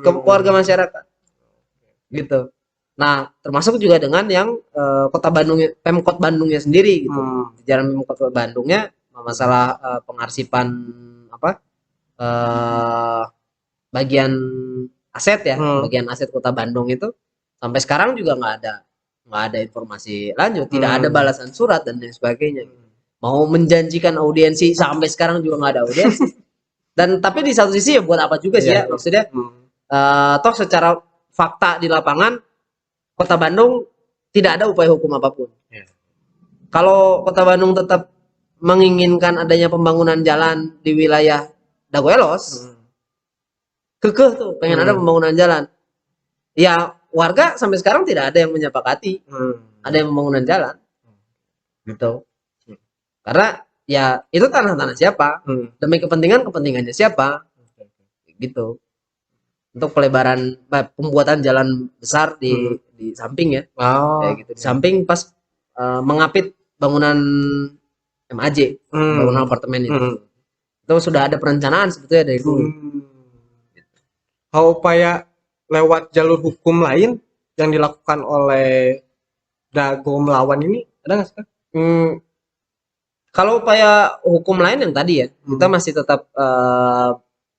ke warga masyarakat, gitu. Nah, termasuk juga dengan yang Kota Bandung, Pemkot Bandungnya sendiri gitu. Jajaran Pemkot Bandungnya masalah pengarsipan bagian aset ya, bagian aset Kota Bandung itu sampai sekarang juga nggak ada informasi lanjut, tidak ada balasan surat dan lain sebagainya. Mau menjanjikan audiensi sampai sekarang juga nggak ada audiensi. Dan tapi di satu sisi ya buat apa juga sih ya, maksudnya toh secara fakta di lapangan Kota Bandung tidak ada upaya hukum apapun. Kalau Kota Bandung tetap menginginkan adanya pembangunan jalan di wilayah Dagoelos, kekeh tuh pengen ada pembangunan jalan. Ya warga sampai sekarang tidak ada yang menyepakati ada yang pembangunan jalan, gitu. Karena ya itu tanah-tanah siapa, demi kepentingannya siapa, gitu. Untuk pembuatan jalan besar di samping ya, kayak gitu. Di samping pas mengapit bangunan MAJ, bangunan apartemen itu sudah ada perencanaan sebetulnya dari dulu. Kalau upaya lewat jalur hukum lain yang dilakukan oleh Dago melawan ini ada nggak sih, Kang? Kalau upaya hukum lain yang tadi ya, kita masih tetap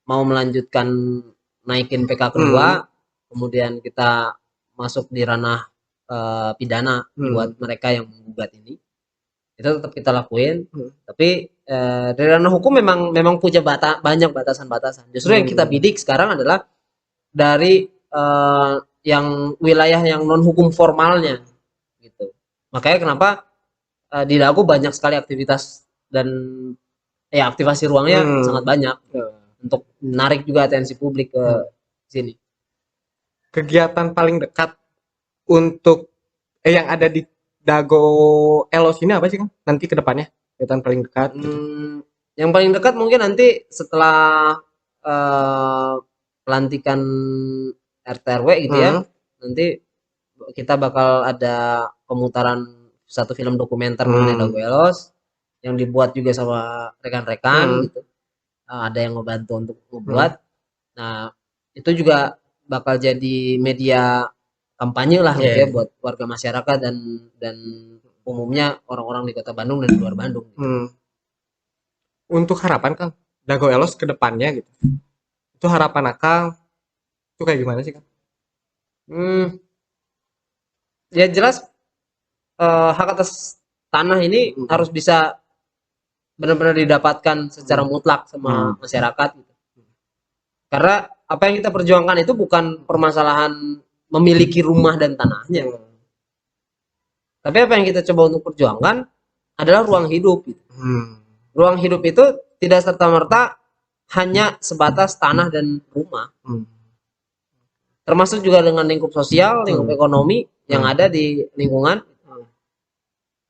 mau melanjutkan naikin PK kedua, kemudian kita masuk di ranah pidana buat mereka yang menggugat ini. Itu tetap kita lakuin. Tapi dari ranah hukum memang punya banyak batasan-batasan. Justru yang kita bidik sekarang adalah dari yang wilayah yang non hukum formalnya, gitu. Makanya kenapa di Dago banyak sekali aktivitas dan aktivasi ruangnya sangat banyak untuk menarik juga atensi publik ke sini. Kegiatan paling dekat untuk yang ada di Dago Elos ini apa sih, Kang? Nanti ke depannya kegiatan paling dekat gitu. Yang paling dekat mungkin nanti setelah pelantikan RT RW gitu ya. Nanti kita bakal ada pemutaran satu film dokumenter mengenai Dago Elos yang dibuat juga sama rekan-rekan gitu. Ada yang ngebantu untuk membuat. Nah, itu juga bakal jadi media kampanye lah gitu ya buat warga masyarakat dan umumnya orang-orang di Kota Bandung dan di luar Bandung. Untuk harapan, Kang, Dago Elos ke depannya gitu. Itu harapan Akang itu kayak gimana sih, Kang? Ya jelas hak atas tanah ini harus bisa benar-benar didapatkan secara mutlak sama masyarakat gitu. Karena apa yang kita perjuangkan itu bukan permasalahan memiliki rumah dan tanahnya. Tapi apa yang kita coba untuk perjuangkan adalah ruang hidup gitu. Ruang hidup itu tidak serta-merta hanya sebatas tanah dan rumah. Termasuk juga dengan lingkup sosial, lingkup ekonomi yang ada di lingkungan.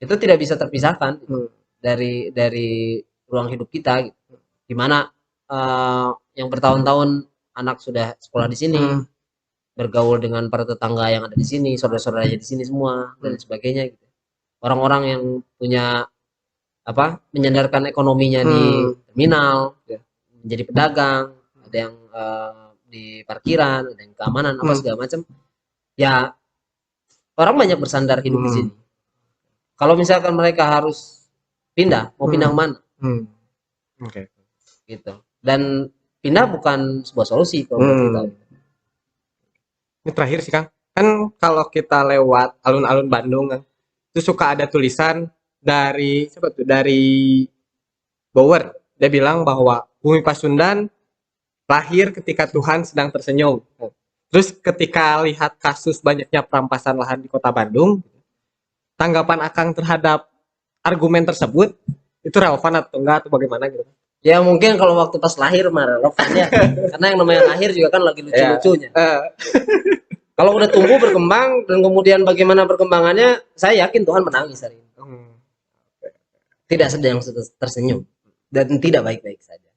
Itu tidak bisa terpisahkan dari ruang hidup kita gitu. Dimana yang bertahun-tahun anak sudah sekolah di sini, bergaul dengan para tetangga yang ada di sini, saudara-saudaranya di sini semua dan sebagainya gitu. Orang-orang yang punya menyandarkan ekonominya di terminal, menjadi pedagang, ada yang di parkiran, ada yang keamanan segala macam. Ya orang banyak bersandar hidup di sini. Kalau misalkan mereka harus pindah, mau pindah kemana? Gitu. Dan pindah bukan sebuah solusi kalau menurut kita. Ini terakhir sih, Kang. Kan kalau kita lewat alun-alun Bandung, Kang, itu suka ada tulisan dari Bauer. Dia bilang bahwa Bumi Pasundan lahir ketika Tuhan sedang tersenyum. Terus ketika lihat kasus banyaknya perampasan lahan di Kota Bandung, tanggapan Akang terhadap argumen tersebut itu relevan atau enggak atau bagaimana gitu? Ya mungkin kalau waktu pas lahir mah relevan ya. Karena yang namanya lahir juga kan lagi lucu-lucunya. Kalau udah tumbuh berkembang dan kemudian bagaimana perkembangannya, saya yakin Tuhan menangis hari ini. Tidak sedang tersenyum dan tidak baik-baik saja.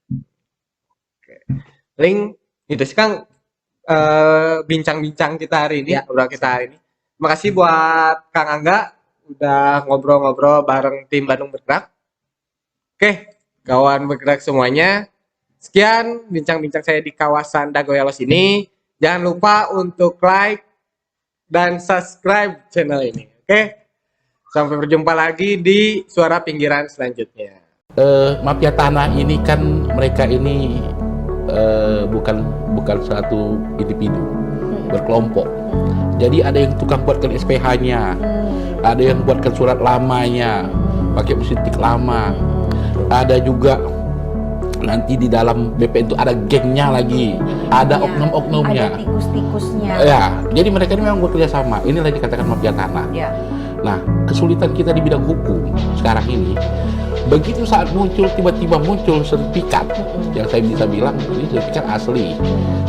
Link itu sih, Kang, bincang-bincang kita hari ini, obrolan kita hari ini. Makasih buat Kang Angga udah ngobrol-ngobrol bareng tim Bandung Bergerak. Oke, kawan bergerak semuanya. Sekian bincang-bincang saya di kawasan Dago Elos ini. Jangan lupa untuk like dan subscribe channel ini. Oke, sampai berjumpa lagi di Suara Pinggiran selanjutnya. Mafia tanah ini kan mereka ini bukan satu individu, berkelompok. Jadi ada yang tukang buatkan SPH-nya, ada yang buatkan surat lamanya, pakai mesin tik lama. Ada juga nanti di dalam BP itu ada gengnya lagi, ada oknum-oknumnya, ada tikus-tikusnya. Ya, jadi mereka ini memang bekerja sama. Inilah dikatakan mafia tanah. Nah, kesulitan kita di bidang hukum sekarang ini, begitu saat tiba-tiba muncul sertifikat, yang saya bisa bilang ini sertifikat asli,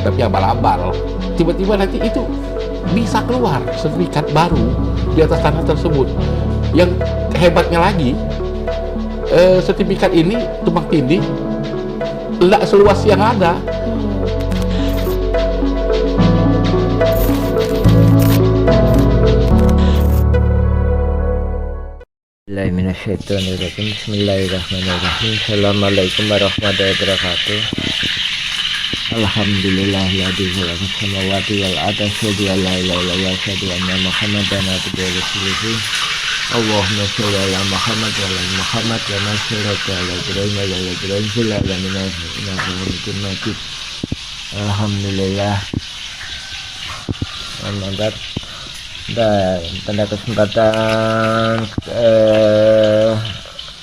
tapi abal-abal. Tiba-tiba nanti itu bisa keluar sertifikat baru di atas tanah tersebut. Yang hebatnya lagi, sertifikat ini tumpang tindih tidak seluas yang ada. Bismillahirrahmanirrahim. Bismillahirrahmanirrahim. Assalamualaikum warahmatullahi wabarakatuh. Alhamdulillahilladzi khalaqa samawati wal arda asyhadu an la ilaha illallah wa asyhadu anna Muhammadan abduhu wa rasuluhu. Allahumma shalli ala Muhammad wa ala Muhammad kama shallaita ala Ibrahim wa ala Ibrahim fil alamin innaka Hamidum Majid. Alhamdulillah. Mantap. Dan pada kesempatan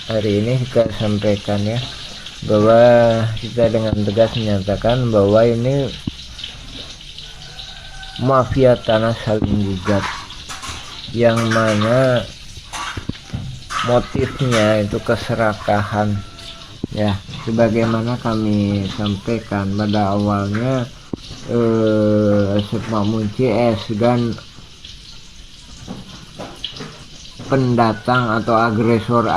hari ini kita sampaikan ya bahwa kita dengan tegas menyatakan bahwa ini mafia tanah saling gugat, yang mana motifnya itu keserakahan ya, sebagaimana kami sampaikan pada awalnya. Sekma CS dan pendatang atau agresor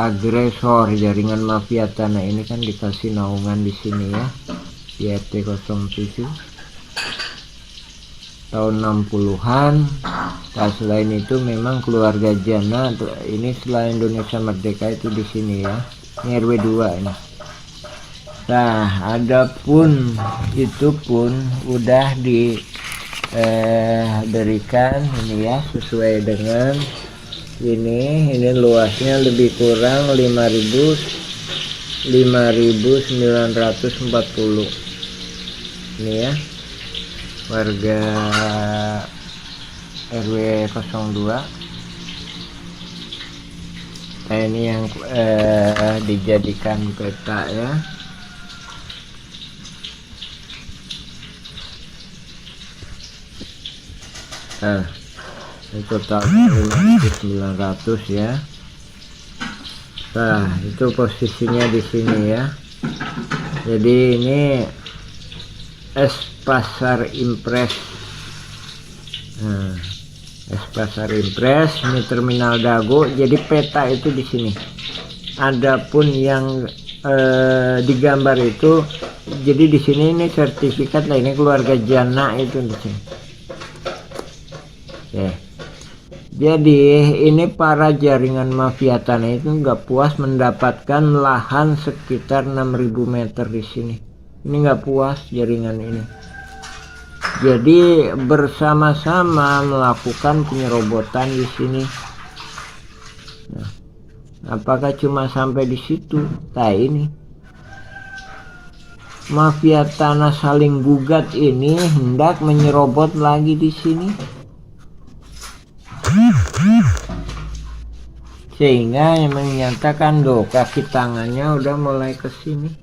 jaringan mafia tanah ini kan dikasih naungan di sini ya, di RT 07 tahun 60-an. Nah, selain itu memang keluarga Jana ini selain Indonesia Merdeka itu di sini ya, ini RW 2 ini. Nah, adapun itu pun udah diberikan ini ya, sesuai dengan ini luasnya lebih kurang 5.940 ini ya, warga RW 02. Nah, ini yang dijadikan peta ya. Nah, ini total 5.900 ya. Nah, itu posisinya di sini ya. Jadi ini Pasar Impres. Nah, Pasar Impres, ini Terminal Dago. Jadi peta itu di sini. Adapun yang digambar itu, jadi di sini ini sertifikat lah, ini keluarga Jana itu di sini. Oke. Jadi ini para jaringan mafia tanah itu nggak puas mendapatkan lahan sekitar 6.000 meter di sini. Ini nggak puas jaringan ini. Jadi bersama-sama melakukan penyerobotan di sini. Nah, apakah cuma sampai di situ? Nah, ini mafia tanah saling gugat ini hendak menyerobot lagi di sini. Sehingga yang menyatakan kaki tangannya udah mulai ke sini.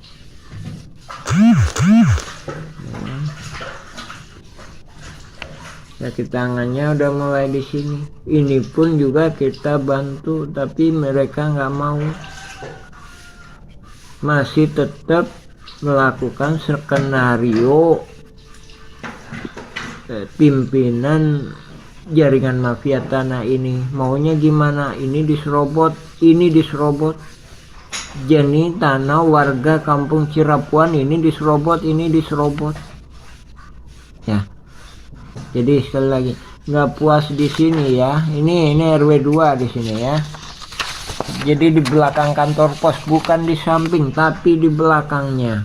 Kaki tangannya udah mulai di sini. Ini pun juga kita bantu, tapi mereka nggak mau. Masih tetap melakukan skenario pimpinan jaringan mafia tanah ini maunya gimana, ini diserobot. Jadi tanah warga kampung Cirapuan ini diserobot ya. Jadi sekali lagi nggak puas di sini ya, ini RW 2 di sini ya. Jadi di belakang kantor pos, bukan di samping tapi di belakangnya.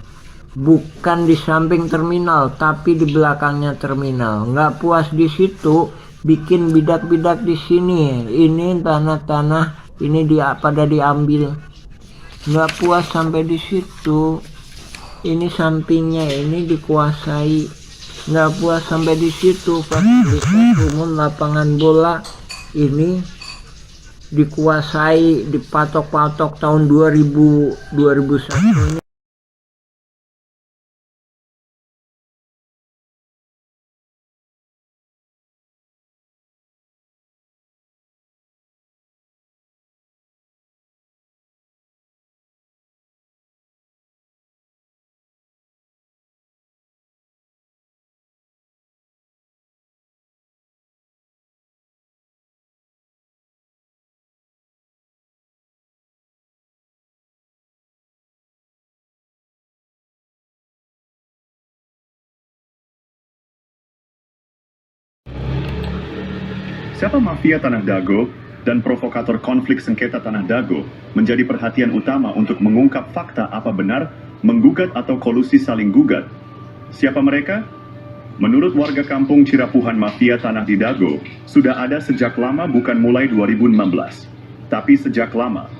Bukan di samping terminal tapi di belakangnya terminal. Nggak puas di situ, bikin bidak-bidak di sini. Ini tanah-tanah ini pada diambil. Nggak puas sampai di situ, ini sampingnya ini dikuasai. Nggak puas sampai di situ, fasilitas umum lapangan bola ini dikuasai, dipatok-patok tahun 2001 ini. Siapa mafia Tanah Dago dan provokator konflik sengketa Tanah Dago menjadi perhatian utama untuk mengungkap fakta apa benar, menggugat atau kolusi saling gugat. Siapa mereka? Menurut warga kampung Cirapuhan, mafia Tanah di Dago sudah ada sejak lama, bukan mulai 2016, tapi sejak lama.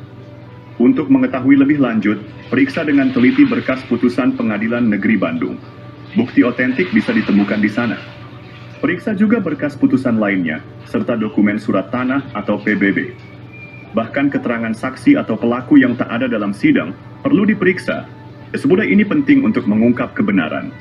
Untuk mengetahui lebih lanjut, periksa dengan teliti berkas putusan Pengadilan Negeri Bandung. Bukti otentik bisa ditemukan di sana. Periksa juga berkas putusan lainnya, serta dokumen surat tanah atau PBB. Bahkan keterangan saksi atau pelaku yang tak ada dalam sidang perlu diperiksa. Semudah ini penting untuk mengungkap kebenaran.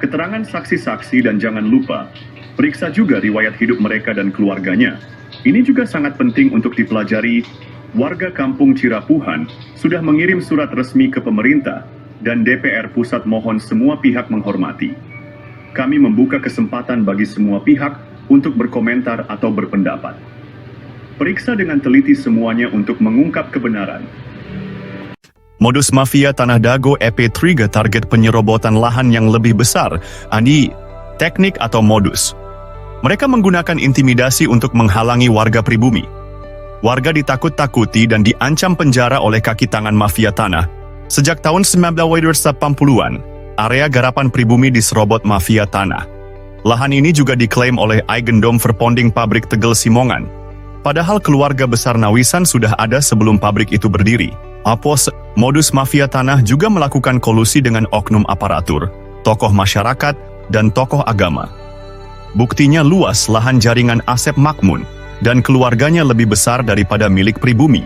Keterangan saksi-saksi, dan jangan lupa, periksa juga riwayat hidup mereka dan keluarganya. Ini juga sangat penting untuk dipelajari. Warga kampung Cirapuhan sudah mengirim surat resmi ke pemerintah dan DPR pusat. Mohon semua pihak menghormati. Kami membuka kesempatan bagi semua pihak untuk berkomentar atau berpendapat. Periksa dengan teliti semuanya untuk mengungkap kebenaran. Modus mafia Tanah Dago EP3 target penyerobotan lahan yang lebih besar. Ani, teknik atau modus. Mereka menggunakan intimidasi untuk menghalangi warga pribumi. Warga ditakut-takuti dan diancam penjara oleh kaki tangan mafia tanah. Sejak tahun 1980-an, area garapan pribumi diserobot mafia tanah. Lahan ini juga diklaim oleh Eigendom Verponding Pabrik Tegel Simongan. Padahal keluarga besar Nawisan sudah ada sebelum pabrik itu berdiri. Modus mafia tanah juga melakukan kolusi dengan oknum aparatur, tokoh masyarakat, dan tokoh agama. Buktinya luas lahan jaringan Asep Makmun dan keluarganya lebih besar daripada milik pribumi.